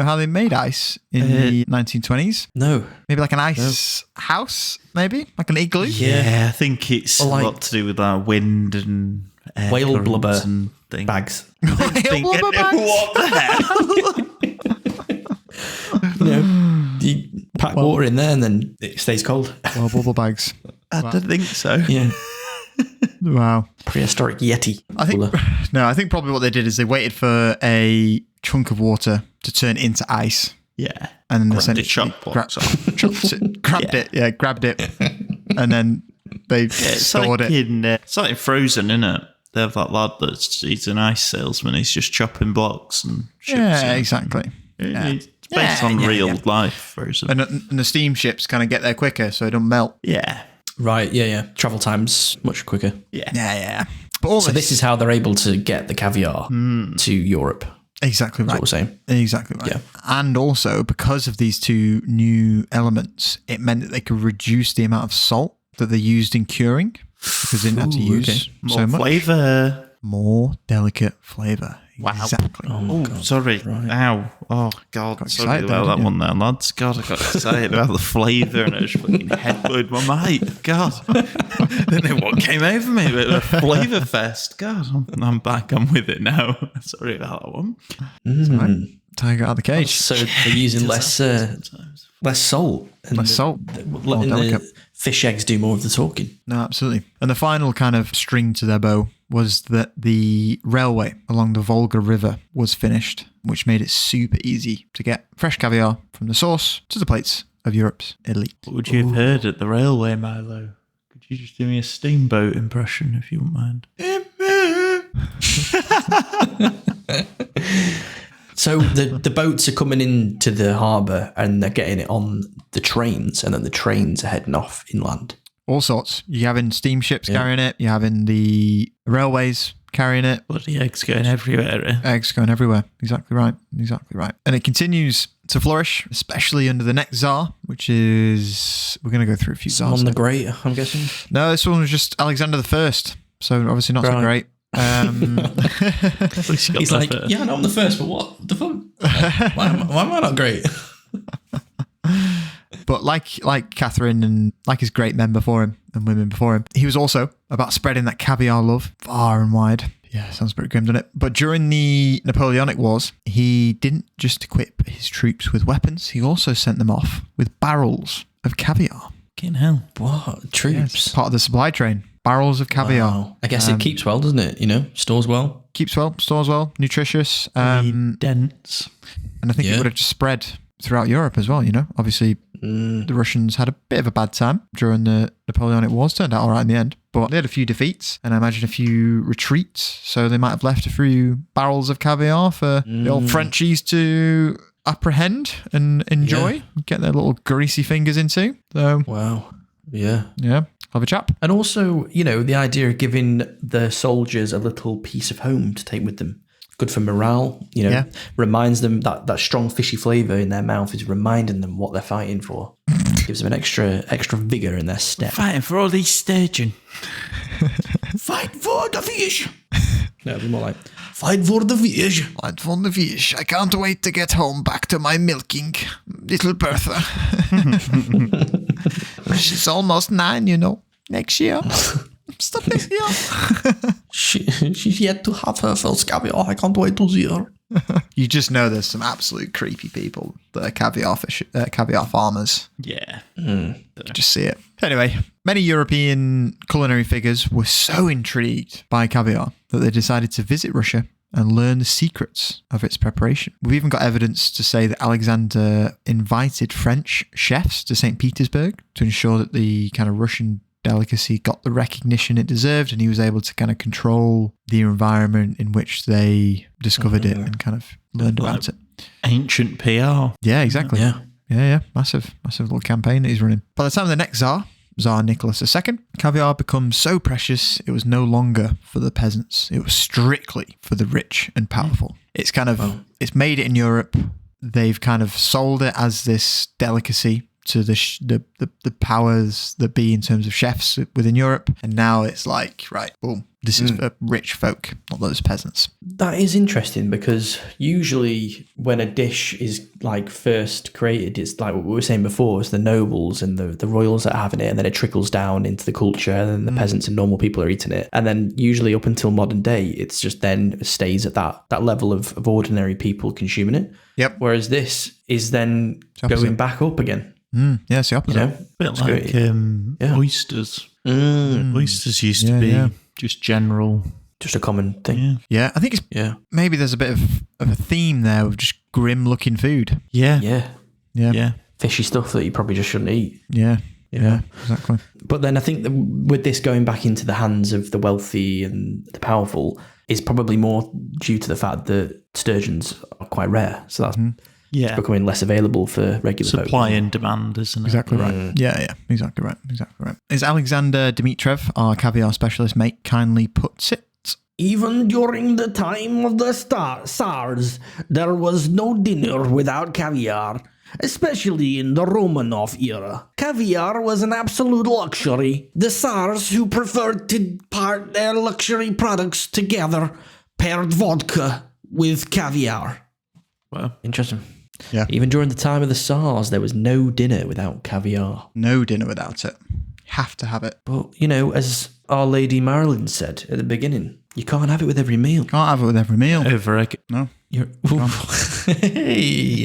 how they made ice in the 1920s. No. Maybe like an ice house, maybe? Like an igloo? Yeah, I think it's a lot to do with that wind and air whale blubber and things. bags. Whale blubber bags? What the hell? You pack water in there and then it stays cold. Well, bubble bags. I don't think so. Yeah. Wow. Prehistoric Yeti. I think probably what they did is they waited for a chunk of water to turn into ice. Yeah. And then they Grabbed it, grabbed it. And then they stored it. It's like in Frozen, isn't it? They have that lad he's an ice salesman. He's just chopping blocks and ships. Yeah, exactly. It's based on real life, Frozen. And the steamships kind of get there quicker so it don't melt. Yeah. Right, yeah. Travel time's much quicker. Yeah. But this is how they're able to get the caviar to Europe. Exactly right. That's what we're saying. Exactly right. Yeah. And also, because of these two new elements, it meant that they could reduce the amount of salt that they used in curing because they didn't have to use so much. More flavour. More delicate flavour. Wow. Exactly. Oh, sorry. Right. Ow. Oh, God. Sorry about that one there, lads. God, I got excited about the flavour and I just fucking headbutted my mate. God. Don't know what came over me, but a flavour fest. God, I'm back. I'm with it now. Sorry about that one. Right. Tiger out of the cage. So they're using less salt. Less salt. Letting the fish eggs do more of the talking. No, absolutely. And the final kind of string to their bow was that the railway along the Volga River was finished, which made it super easy to get fresh caviar from the source to the plates of Europe's elite. What would you have heard at the railway, Milo? Could you just do me a steamboat impression, if you wouldn't mind? So the boats are coming into the harbour and they're getting it on the trains, and then the trains are heading off inland. All sorts. You're having steamships carrying it. You're having the railways carrying it. Bloody eggs going everywhere. Eggs going everywhere. Exactly right. And it continues to flourish, especially under the next Tsar, which is... We're going to go through a few Tsars. On the Great, I'm guessing? No, this one was just Alexander I. So obviously not so great. He's like, yeah, no, I'm the first, but what the fuck? Why am I not great? But like Catherine and like his great men before him and women before him, he was also about spreading that caviar love far and wide. Yeah, sounds pretty grim, doesn't it? But during the Napoleonic Wars, he didn't just equip his troops with weapons, he also sent them off with barrels of caviar. Fucking hell. What? Troops? Yes, part of the supply train. Barrels of caviar. Wow. I guess it keeps well, doesn't it? Stores well. Stores well, nutritious. Dense. And I think it would have just spread throughout Europe as well, Obviously, the Russians had a bit of a bad time during the Napoleonic Wars. Turned out all right in the end. But they had a few defeats and I imagine a few retreats. So they might have left a few barrels of caviar for the old Frenchies to apprehend and enjoy, get their little greasy fingers into. So, Wow. Yeah. yeah, have a chap. And also, the idea of giving the soldiers a little piece of home to take with them. Good for morale, reminds them that strong fishy flavour in their mouth is reminding them what they're fighting for. Gives them an extra vigour in their step. Fighting for all these sturgeon. Fight for the fish. No, it'd be more like, Fight for the fish. Fight for the fish. I can't wait to get home back to my milking, little Bertha. She's almost 9, next year. Stop next year. She's yet to have her first caviar. I can't wait to see her. You just know there's some absolute creepy people that are caviar farmers. Yeah. You just see it. Anyway, many European culinary figures were so intrigued by caviar that they decided to visit Russia and learn the secrets of its preparation. We've even got evidence to say that Alexander invited French chefs to St. Petersburg to ensure that the kind of Russian delicacy got the recognition it deserved, and he was able to kind of control the environment in which they discovered it and kind of learned about it. Ancient PR. Yeah, exactly. Yeah. Massive little campaign that he's running. By the time of the next Tsar Nicholas II, caviar becomes so precious it was no longer for the peasants. It was strictly for the rich and powerful. It's kind of it's made it in Europe. They've kind of sold it as this delicacy to the powers that be in terms of chefs within Europe, and now it's like, right, boom, this is for rich folk, not those peasants. That is interesting, because usually when a dish is like first created, it's like what we were saying before, it's the nobles and the royals that are having it, and then it trickles down into the culture, and then the peasants and normal people are eating it, and then usually up until modern day, it's just then stays at that level of ordinary people consuming it. Yep. Whereas this is then going back up again. Yeah, it's the opposite. Bit like oysters. Oysters used to be just general. Just a common thing. Yeah, I think it's maybe there's a bit of a theme there of just grim looking food. Yeah. Fishy stuff that you probably just shouldn't eat. Yeah, exactly. But then I think that with this going back into the hands of the wealthy and the powerful is probably more due to the fact that sturgeons are quite rare. So that's it's becoming less available for regular supply folk. and demand, isn't it? Exactly right. Yeah, exactly right. As Alexander Dmitriev, our caviar specialist mate, kindly puts it, Even during the time of the tsars, there was no dinner without caviar, especially in the Romanov era. Caviar was an absolute luxury. The tsars, who preferred to part their luxury products together, paired vodka with caviar. Well, interesting. Yeah. Even during the time of the Tsars, there was no dinner without caviar. No dinner without it. Have to have it. But, as Our Lady Marilyn said at the beginning, you can't have it with every meal. Can't have it with every meal. over egg. No. Hey,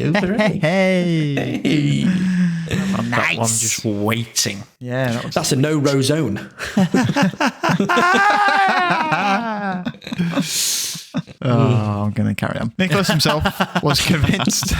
over egg. Hey. That one just waiting. Yeah. That's a no-row zone. I'm going to carry on. Nicholas himself was convinced.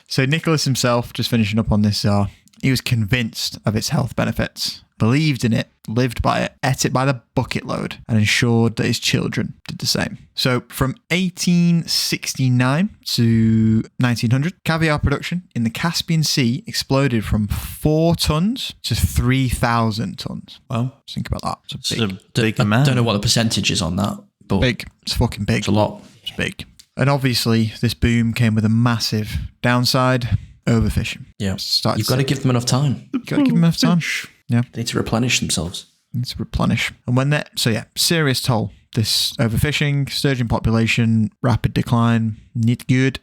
So Nicholas himself, just finishing up on this Tsar, he was convinced of its health benefits, believed in it, lived by it, ate it by the bucket load, and ensured that his children did the same. So from 1869 to 1900, caviar production in the Caspian Sea exploded from 4 tons to 3,000 tons. Well, Just think about that. it's a big amount. I don't know what the percentage is on that, but Big. It's fucking big. it's a lot. It's big. And obviously, this boom came with a massive downside: overfishing. Yeah. Started You've got to give them enough time. You've got to give them enough time. Yeah. They need to replenish themselves. Need to replenish. And when that, serious toll. This overfishing, sturgeon population, rapid decline, not good.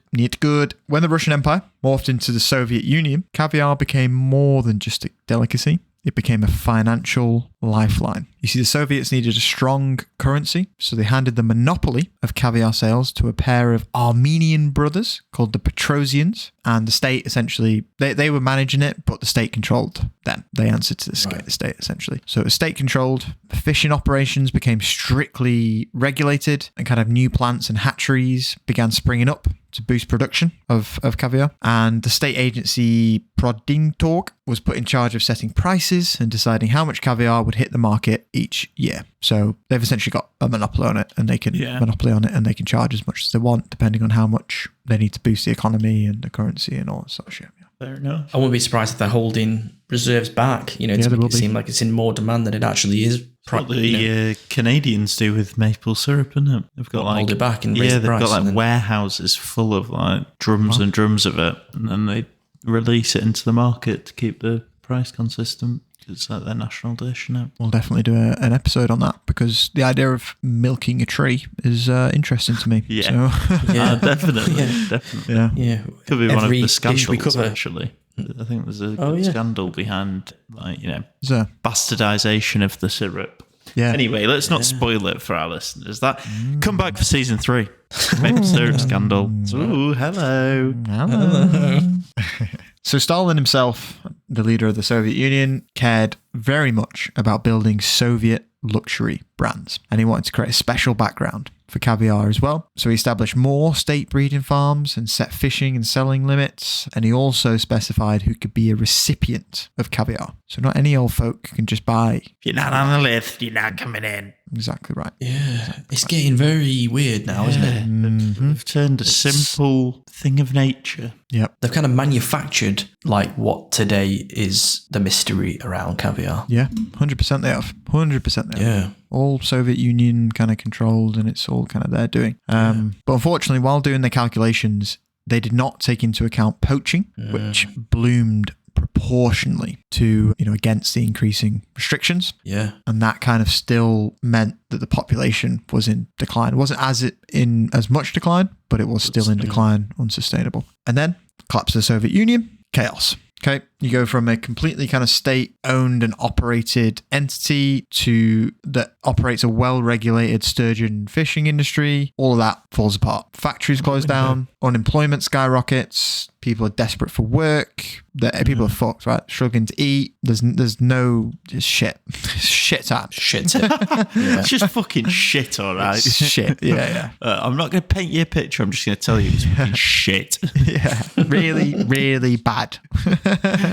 When the Russian Empire morphed into the Soviet Union, caviar became more than just a delicacy. It became a financial lifeline. You see, the Soviets needed a strong currency, so they handed the monopoly of caviar sales to a pair of Armenian brothers called the Petrosians, and the state essentially, they were managing it, but the state controlled them. They answered to the state, essentially. So it was state-controlled. The fishing operations became strictly regulated, and kind of new plants and hatcheries began springing up to boost production of caviar. And the state agency Prodintorg was put in charge of setting prices and deciding how much caviar would would hit the market each year. So they've essentially got a monopoly on it, and they can charge as much as they want, depending on how much they need to boost the economy and the currency and all that sort of shit. Fair enough. I wouldn't be surprised if they're holding reserves back, to make it seem like it's in more demand than it actually is. What the Canadians do with maple syrup, isn't it? They've got hold it back and raise the price. They've got warehouses full of drums and drums of it, and then they release it into the market to keep the price consistent. It's like their national dish, isn't it? We'll definitely do an episode on that, because the idea of milking a tree is interesting to me. Yeah, so. Definitely. Yeah. Could be one of the scandals, we cover. actually. I think there's a scandal behind, bastardization of the syrup. Yeah. Anyway, let's not spoil it for our listeners. Come back for season 3. Maple syrup scandal. Ooh, hello. So Stalin himself, the leader of the Soviet Union, cared very much about building Soviet luxury brands, and he wanted to create a special background for caviar as well. So he established more state breeding farms and set fishing and selling limits, and he also specified who could be a recipient of caviar. So not any old folk can just buy. If you're not on the list, you're not coming in. Exactly right. Yeah, it's getting very weird now, isn't it? Mm-hmm. They've turned a simple thing of nature. Yep. They've kind of manufactured what today is the mystery around caviar. Yeah, 100% they have. 100% they have. Yeah. All Soviet Union kind of controlled, and it's all kind of their doing. But unfortunately, while doing their calculations, they did not take into account poaching, which bloomed proportionally to, against the increasing restrictions. Yeah. And that kind of still meant that the population was in decline. It wasn't in as much decline, but it was still in decline, unsustainable. And then collapse of the Soviet Union, chaos. Okay, you go from a completely kind of state-owned and operated entity to that operates a well-regulated sturgeon fishing industry. All of that falls apart. Factories close down, unemployment skyrockets, people are desperate for work, people are fucked, right? Struggling to eat. There's no shit. Shit time. Shit. It's just fucking shit, all right? It's shit, yeah. I'm not going to paint you a picture. I'm just going to tell you it's fucking shit. Yeah, really, really bad.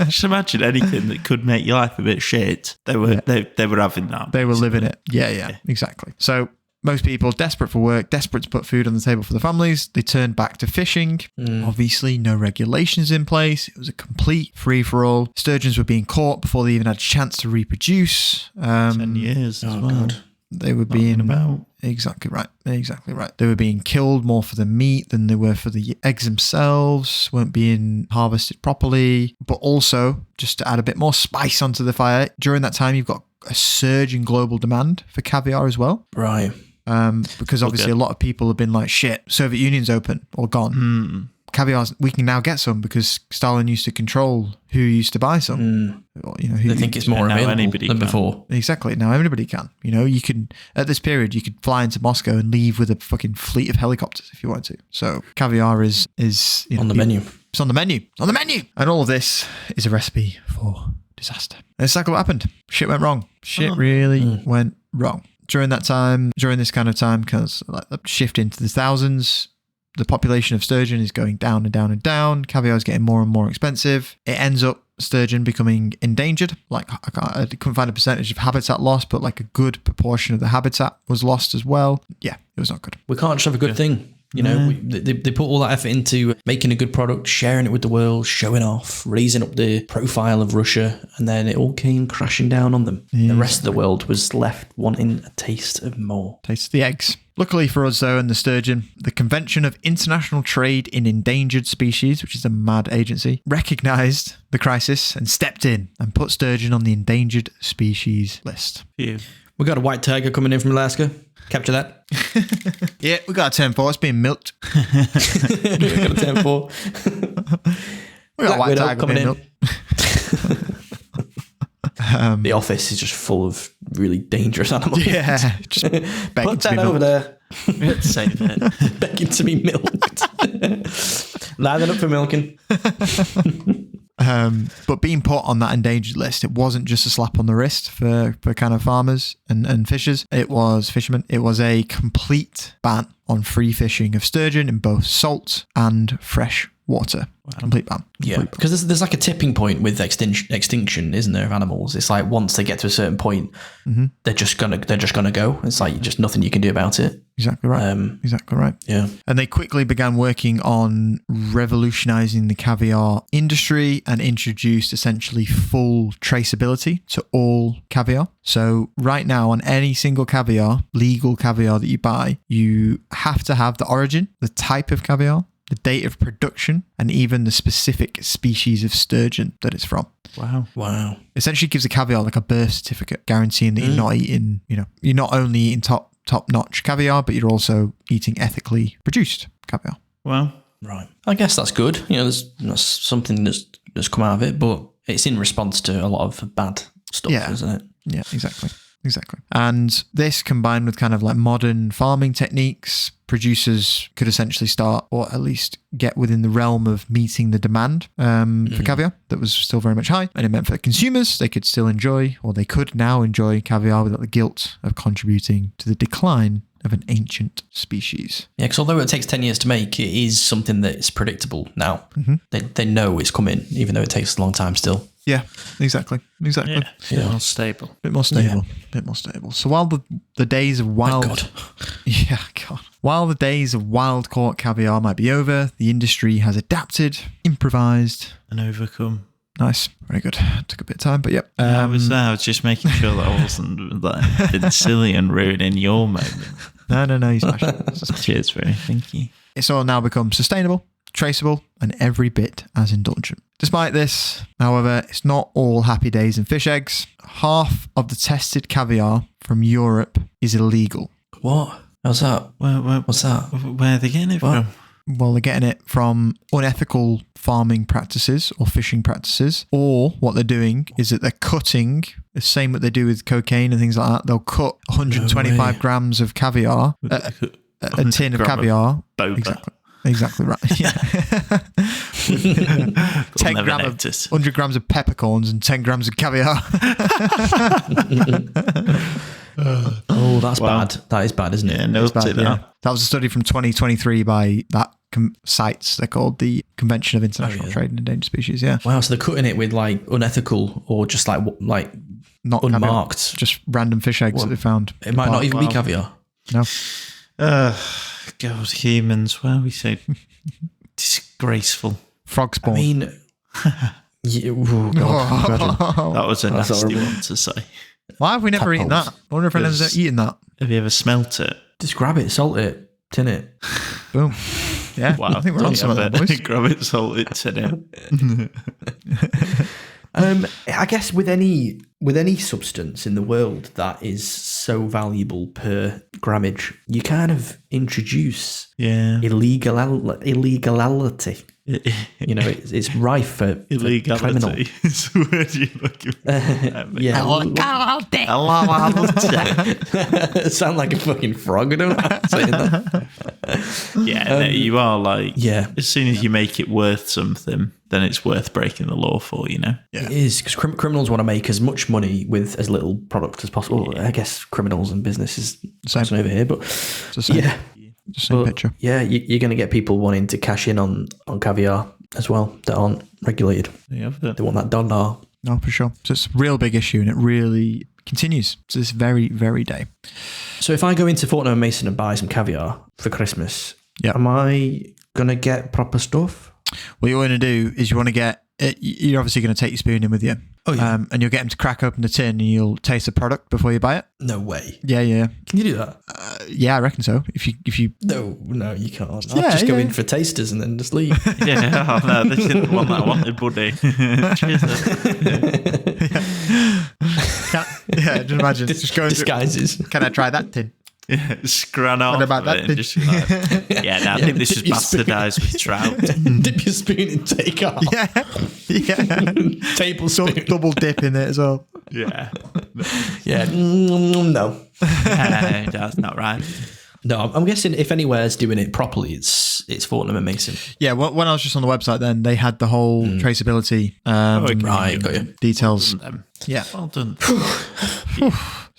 Just imagine anything that could make your life a bit shit. They were having that. They were living it. Yeah, exactly. So most people desperate for work, desperate to put food on the table for their families, they turned back to fishing. Obviously, no regulations in place. It was a complete free-for-all. Sturgeons were being caught before they even had a chance to reproduce. 10 years as well. God. They were being about. Exactly right. They were being killed more for the meat than they were for the eggs themselves, weren't being harvested properly. But also, just to add a bit more spice onto the fire, during that time, you've got a surge in global demand for caviar as well. Right. Because obviously a lot of people have been like, shit, Soviet Union's open or gone. Caviar, we can now get some because Stalin used to control who used to buy some. They think it's more available than before. Exactly. Now everybody can. You can, at this period, you could fly into Moscow and leave with a fucking fleet of helicopters if you wanted to. So caviar is on the menu. It's on the menu. And all of this is a recipe for disaster. And it's exactly what happened. Shit went wrong. Shit really went wrong. During this kind of time, because a shift into the thousands, the population of sturgeon is going down and down and down. Caviar is getting more and more expensive. It ends up sturgeon becoming endangered. I couldn't find a percentage of habitat loss, but a good proportion of the habitat was lost as well. Yeah, it was not good. We can't just have a good thing. They put all that effort into making a good product, sharing it with the world, showing off, raising up the profile of Russia, and then it all came crashing down on them. Yeah. The rest of the world was left wanting a taste of more. Taste of the eggs. Luckily for us, though, and the sturgeon, the Convention of International Trade in Endangered Species, which is a mad agency, recognised the crisis and stepped in and put sturgeon on the endangered species list. Yeah. We got a white tiger coming in from Alaska. Capture that. Yeah, we got a 10-4. It's being milked. We got a 10-4. We got a white tiger coming being in. milked. The office is just full of really dangerous animals. Yeah, just begging put to be that over milked. there. Save it. Begging to be milked. Lining up for milking. But being put on that endangered list, it wasn't just a slap on the wrist for kind of farmers and fishers. It was fishermen. It was a complete ban on free fishing of sturgeon in both salt and fresh water. Complete ban. Yeah, because there's like a tipping point with extinction, isn't there, of animals? It's like once they get to a certain point, they're just gonna go. It's like just nothing you can do about it. Exactly right. Exactly right. Yeah. And they quickly began working on revolutionizing the caviar industry and introduced essentially full traceability to all caviar. So right now on any single caviar, legal caviar that you buy, you have to have the origin, the type of caviar, the date of production, and even the specific species of sturgeon that it's from. Wow. Essentially gives the caviar like a birth certificate, guaranteeing that you're not eating, you're not only eating top-notch caviar, but you're also eating ethically produced caviar. Wow. Right. I guess that's good. That's something that's come out of it, but it's in response to a lot of bad stuff, isn't it? Yeah, exactly. And this combined with kind of like modern farming techniques, producers could essentially start, or at least get within the realm of meeting the demand for caviar that was still very much high. And it meant for consumers, they could still enjoy, or they could now enjoy caviar without the guilt of contributing to the decline of an ancient species. Yeah, because although it takes 10 years to make, it is something that is predictable now. They know it's coming, even though it takes a long time still. Yeah, exactly. Yeah. More stable. Bit more stable. So while the days of wild... While the days of wild caught caviar might be over, the industry has adapted, improvised... and overcome. Nice. Very good. Took a bit of time, but yep. I was just making sure that I wasn't being silly and ruining your moment. No, you smashed it. Cheers, Ray. Thank you. It's all now become sustainable, traceable, and every bit as indulgent. Despite this, however, it's not all happy days and fish eggs. Half of the tested caviar from Europe is illegal. What? How's that? What's that? Where are they getting it from? Well, they're getting it from unethical farming practices or fishing practices, or what they're doing is that they're cutting the same that they do with cocaine and things like that. They'll cut 125 grams of caviar, a tin of caviar. Boba. Exactly right. Yeah. 100 grams of peppercorns and 10 grams of caviar. That's bad. That is bad, isn't it? Yeah, no, it's bad, That was a study from 2023 by that CITES. They're called the Convention of International Trade in Endangered Species. Yeah. Wow. So they're cutting it with like unethical or just like not unmarked, caviar, just random fish eggs that they found. It might not even be caviar. No. God, humans. Well, we say disgraceful. Frog spawn. I mean, that was a nasty one to say. Why have we never eaten that? I wonder if anyone's eaten that. Have you ever smelt it? Just grab it, salt it, tin it. Boom. Yeah. Wow. I think we're on some of that, boys. Grab it, salt it, tin it. I guess with any substance in the world that is so valuable per grammage, you kind of introduce illegality. It's rife for illegality. It's the word you're looking for. Sound like a fucking frog. I don't know how to say that. You are like, as soon as you make it worth something, then it's worth breaking the law for, Yeah. It is, because criminals want to make as much money with as little product as possible. I guess criminals and business is the same over here, but it's the same. The same picture. Yeah, you're going to get people wanting to cash in on caviar as well that aren't regulated. They want that dollar. No, for sure. So it's a real big issue, and it really continues to this very, very day. So if I go into Fortnum & Mason and buy some caviar for Christmas, am I going to get proper stuff? What you're going to do is you're obviously going to take your spoon in with you. Oh, yeah. And you'll get them to crack open the tin and you'll taste the product before you buy it. No way. Yeah. Can you do that? Yeah, I reckon so. If you No, you can't. I'll just go in for tasters and then just leave. This isn't the one that I wanted, buddy. Cheers. Just imagine. Just going disguises. Can I try that tin? Scran off. What about that? I think this is bastardized with trout. Dip your spoon and take off. Yeah. Tablespoon. Double dip in it as well. Yeah. No. That's not right. No, I'm guessing if anywhere's doing it properly, it's Fortnum & Mason. Yeah, when I was just on the website then, they had the whole traceability got you. details. Yeah. Well done.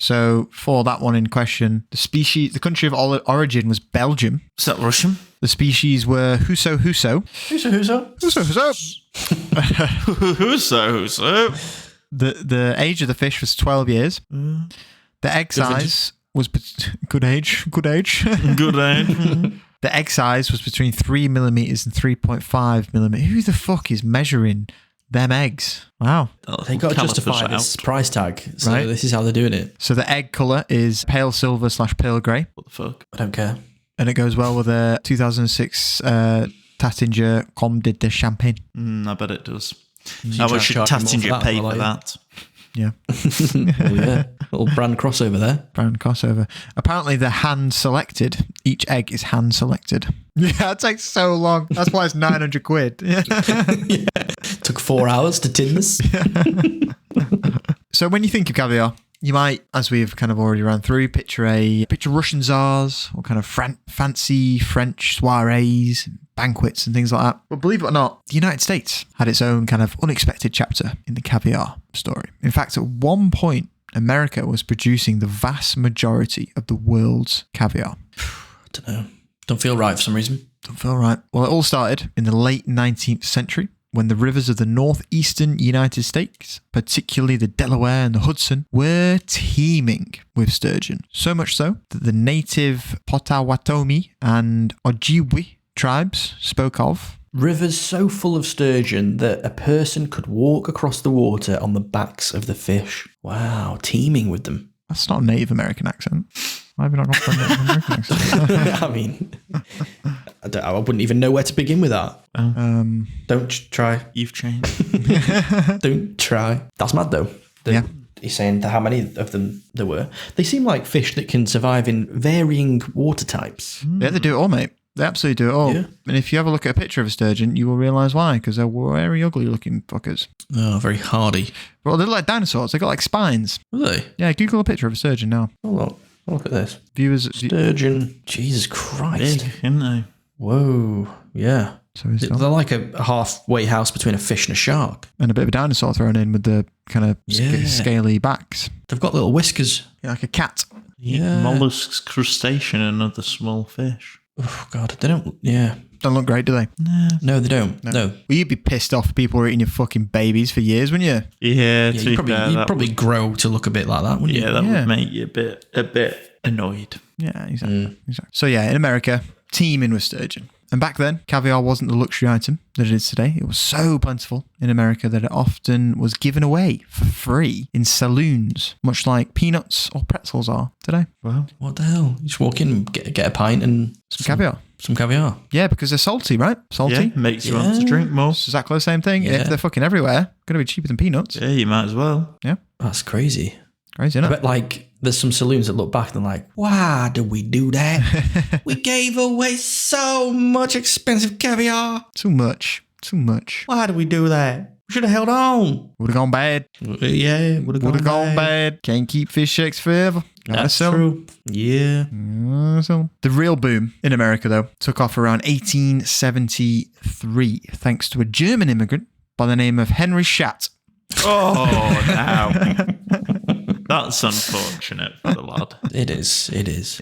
So for that one in question, the country of origin was Belgium. Is that Russian? The species were Huso. The age of the fish was 12 years. The egg size was good age. The egg size was between 3 millimeters and 3.5 millimeters. Who the fuck is measuring them eggs? Wow. They got to justify this price tag. So Right. this is how they're doing it. So the egg colour is pale silver / pale grey. What the fuck? I don't care. And it goes well with a 2006 Tattinger Comte de Champagne. I bet it does. How much should Tattinger pay for that? Yeah. Oh, yeah. Little brand crossover there. Brand crossover. Apparently they're hand selected. Each egg is hand selected. Yeah, it takes so long. That's why it's 900 quid. Yeah. Took 4 hours to tin this. So when you think of caviar, you might, as we've kind of already ran through, picture Russian tsars or kind of fancy French soirees, banquets and things like that. But believe it or not, the United States had its own kind of unexpected chapter in the caviar story. In fact, at one point, America was producing the vast majority of the world's caviar. I don't know. Don't feel right for some reason. Don't feel right. Well, it all started in the late 19th century when the rivers of the northeastern United States, particularly the Delaware and the Hudson, were teeming with sturgeon. So much so that the native Potawatomi and Ojibwe tribes spoke of Rivers so full of sturgeon that a person could walk across the water on the backs of the fish. Wow, teeming with them. That's not a Native American accent. Why have you not gone for a Native American accent? I mean, I wouldn't even know where to begin with that. Don't try. You've changed. Don't try. That's mad though. Yeah. He's saying how many of them there were. They seem like fish that can survive in varying water types. Yeah, they do it all, mate. They absolutely do it all. Yeah. And if you have a look at a picture of a sturgeon, you will realise why, because they're very ugly looking fuckers. Oh, very hardy. Well, they're like dinosaurs. They've got like spines. Really? Yeah, Google a picture of a sturgeon now. Hold on. Look at this. Viewers... Sturgeon. Jesus Christ. Big, isn't they? Whoa. Yeah. So is They're like a halfway house between a fish and a shark. and a bit of a dinosaur thrown in with the kind of Yeah. scaly backs. They've got little whiskers. Yeah, like a cat. Yeah. Mollusks, crustacean, and other small fish. Oh, God. They don't... Yeah. Don't look great, do they? No, they don't. No. Well, you'd be pissed off if people were eating your fucking babies for years, wouldn't you? Yeah, Yeah, you'd probably grow to look a bit like that, wouldn't you? Yeah, that Yeah. would make you a bit annoyed. Yeah, exactly. So yeah, in America, teeming with sturgeon. And back then, caviar wasn't the luxury item that it is today. It was so plentiful in America that it often was given away for free in saloons, much like peanuts or pretzels are today. Wow. What the hell? You just walk in, get a pint and Some caviar. Some caviar. Yeah, because they're salty, right? Salty. Yeah, makes you want to drink more. It's exactly the same thing. Yeah. If they're fucking everywhere, going to be cheaper than peanuts. Yeah, you might as well. Yeah. That's crazy. Crazy, isn't I it? bet like there's some saloons that look back and they're like, why did we do that? We gave away so much expensive caviar. Too much. Why did we do that? We should have held on. Would have gone bad. Yeah, would Would have gone bad. Can't keep fish shakes forever. Gotta That's sell 'em. true. Yeah. So the real boom in America, though, took off around 1873 thanks to a German immigrant by the name of Henry Schatt. Oh, now. That's unfortunate for the lad. It is. It is.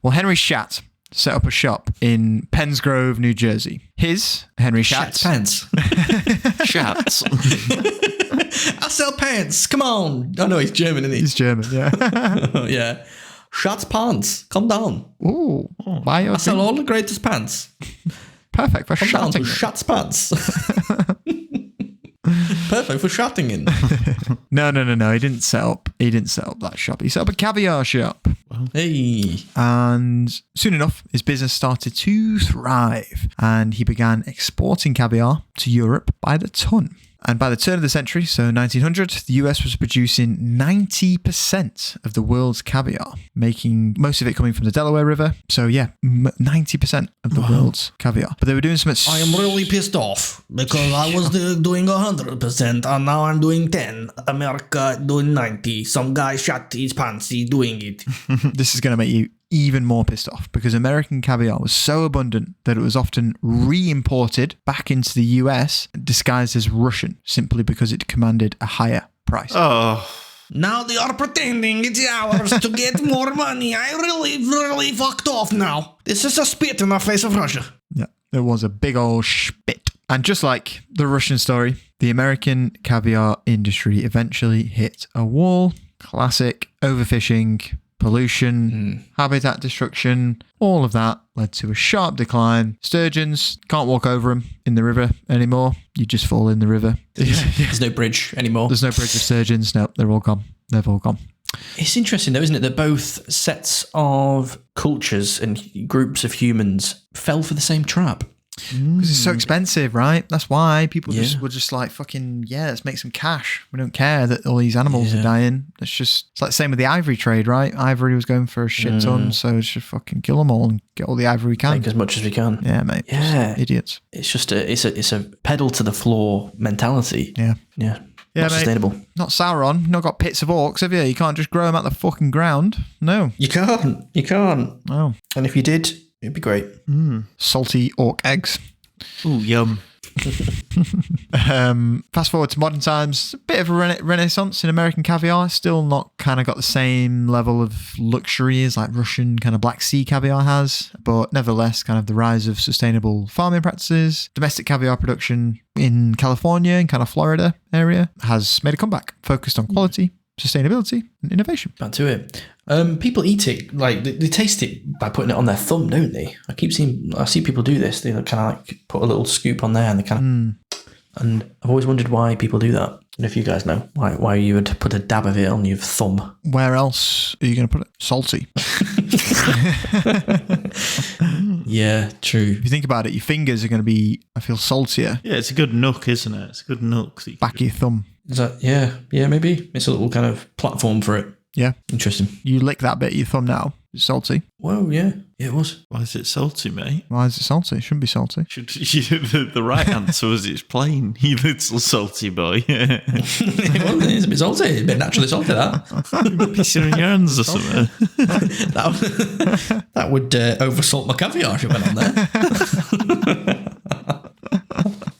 Well, Henry Schatt set up a shop in Pennsgrove, New Jersey. Henry Shat's Schatt, pants. Shats. I sell pants. Come on. Oh no, he's German, isn't he? he's German, yeah. Yeah. Shat's pants. Come down. Ooh, buy your I sell thing. all the greatest pants. Perfect for Come down to shouting. Shat's pants. Perfect for shouting in. No. He didn't set up that shop. He set up a caviar shop. Hey. And soon enough, his business started to thrive and he began exporting caviar to Europe by the ton. And by the turn of the century, so 1900, the US was producing 90% of the world's caviar, making most of it coming from the Delaware River. So yeah, 90% of the world's caviar. But they were doing something... I am really pissed off because I was doing 100% and now I'm doing 10. America doing 90. Some guy shot his pants, he doing it. This is going to make you even more pissed off because American caviar was so abundant that it was often re-imported back into the US disguised as Russian simply because it commanded a higher price. Oh, Now they are pretending it's ours to get more money. I really fucked off now. This is a spit in the face of Russia. Yeah, it was a big old spit. And just like the Russian story, the American caviar industry eventually hit a wall. Classic overfishing, pollution, habitat destruction, all of that led to a sharp decline. Sturgeons, can't walk over them in the river anymore. You just fall in the river. There's no bridge anymore. There's no bridge of sturgeons. No, they're all gone. They've all gone. It's interesting though, isn't it, that both sets of cultures and groups of humans fell for the same trap. Because it's so expensive, right? That's why people were just like, fucking, let's make some cash. We don't care that all these animals are dying. It's like the same with the ivory trade, right? Ivory was going for a shit ton, so it's just fucking kill them all and get all the ivory we can. Make as much as we can. Yeah, mate. Yeah. Idiots. It's just it's a pedal to the floor mentality. Yeah. Yeah. Yeah, not sustainable. Not Sauron. You've not got pits of orcs, have you? You can't just grow them out the fucking ground. No. You can't. You can't. No. And if you did, it'd be great. Salty orc eggs. Ooh, yum. Fast forward to modern times, a bit of a renaissance in American caviar. Still not kind of got the same level of luxury as like Russian kind of Black Sea caviar has, but nevertheless, kind of the rise of sustainable farming practices, domestic caviar production in California and kind of Florida area has made a comeback, focused on quality, sustainability, and innovation. Back to it. People eat it, like they taste it by putting it on their thumb, don't they? I see people do this. They kind of like put a little scoop on there and they kind of, and I've always wondered why people do that. And if you guys know why you would put a dab of it on your thumb. Where else are you going to put it? Salty. Yeah, true. If you think about it, your fingers are going to be, I feel, saltier. Yeah, it's a good nook, isn't it? It's a good nook. Back of your thumb. Is that, yeah, maybe. It's a little kind of platform for it. Yeah. Interesting. You lick that bit of your thumb now. It's salty. Whoa, yeah. Yeah, it was. Why is it salty, mate? Why is it salty? It shouldn't be salty. The right answer was it's plain, you little salty boy. It wasn't. It's a bit salty. It's a bit naturally salty, that. Pissing on your hands or something. that would oversalt my caviar if it went on there.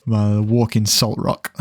My walking salt rock.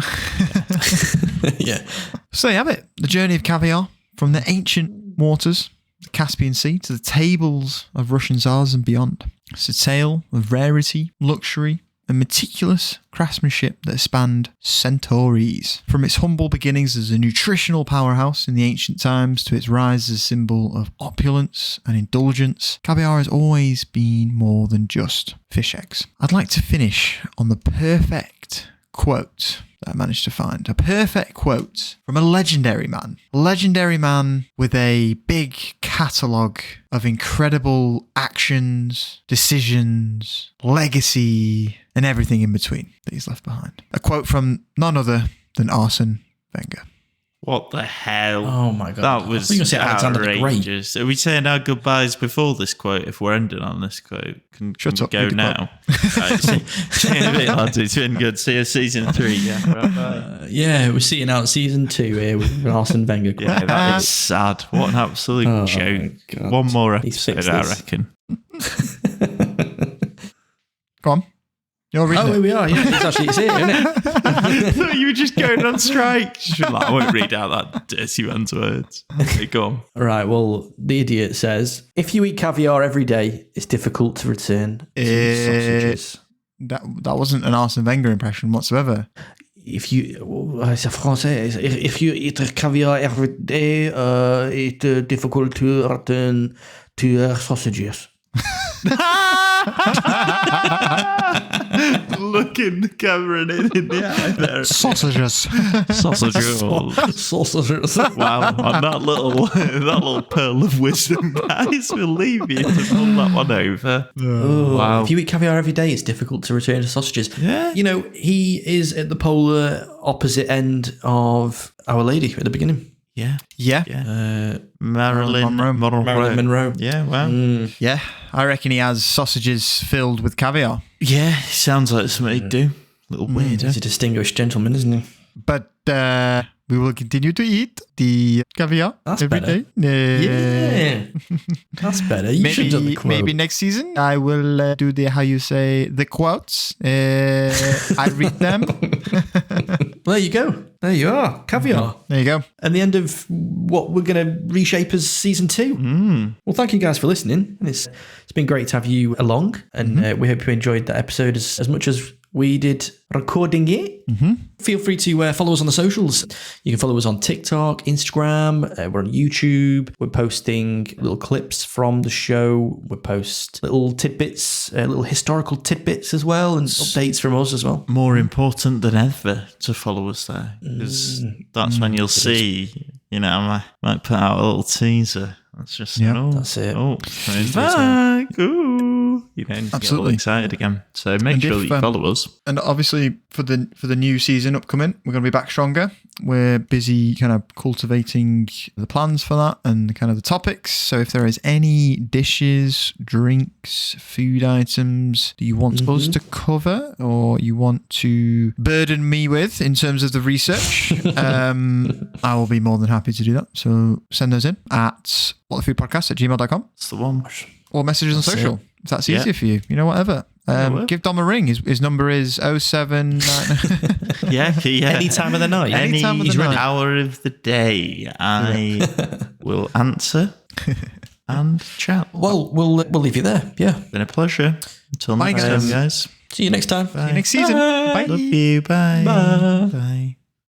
Yeah. So you have it. The journey of caviar from the ancient waters, the Caspian Sea, to the tables of Russian tsars and beyond. It's a tale of rarity, luxury, and meticulous craftsmanship that spanned centuries. From its humble beginnings as a nutritional powerhouse in the ancient times to its rise as a symbol of opulence and indulgence, caviar has always been more than just fish eggs. I'd like to finish on the perfect quote that I managed to find. A perfect quote from a legendary man. A legendary man with a big catalogue of incredible actions, decisions, legacy, and everything in between that he's left behind. A quote from none other than Arsene Wenger. What the hell? Oh my God. That was I was gonna say Alexander the Great. outrageous. Are we saying our goodbyes before this quote? If we're ending on this quote, can Shut we up, go read the now? Right, see you in a bit, lads. It's been good. See you season 3. Yeah, Yeah, we're seeing out season 2 here with Arsene Wenger. yeah, that is sad. What an absolute joke. God. One more He's episode, fixed I this. reckon. Go on. You're reading Here it. we are. Yeah, it's here, isn't it? I thought you were just going on strike. I won't read out that dirty man's words. Okay, go on. Right, well, the idiot says, if you eat caviar every day, it's difficult to return to sausages. That wasn't an Arsene Wenger impression whatsoever. If you, c'est français. If you eat caviar every day, it's difficult to return to sausages. Looking the camera in the eye there. Sausages. Sausages. Sausages. Wow, on that little pearl of wisdom, guys, we'll leave you to pull that one over. Oh, Wow. If you eat caviar every day, it's difficult to return to sausages. Yeah. You know, he is at the polar opposite end of Our Lady at the beginning. Yeah. Yeah. Marilyn Monroe. Yeah, wow. Yeah. I reckon he has sausages filled with caviar. Yeah, sounds like something he'd do. Little weird, He's a distinguished gentleman, isn't he? But we will continue to eat the caviar That's every better. day. Yeah. That's better. You should have done the quote. Maybe next season I will do the quotes. I read them. Well, there you go. There you are. Caviar. There you go. And the end of what we're going to reshape as season 2. Well, thank you guys for listening. And it's been great to have you along. And we hope you enjoyed that episode as much as we did recording it. Feel free to follow us on the socials. You can follow us on TikTok, Instagram. We're on YouTube. We're posting little clips from the show. We post little tidbits, little historical tidbits as well, and updates from us as well. More important than ever to follow us there, because that's when you'll see, I might put out a little teaser. That's just, that's it. Oh, it's back. Ooh. Get all excited again. So make sure that you follow us. And obviously for the new season upcoming, we're going to be back stronger. We're busy kind of cultivating the plans for that and kind of the topics. So if there is any dishes, drinks, food items that you want us to cover or you want to burden me with in terms of the research, I will be more than happy to do that. So send those in at whatthefoodpodcast@gmail.com. That's the one. Or messages on social. If that's easier for you, whatever. Give Dom a ring. His number is 079. Yeah. Any time of the night. Any hour of the day, I will answer and chat. Well, we'll leave you there. Yeah. Been a pleasure. Until next time, guys. See you next time. See you next season. Bye. Love you. Bye. Bye. Bye.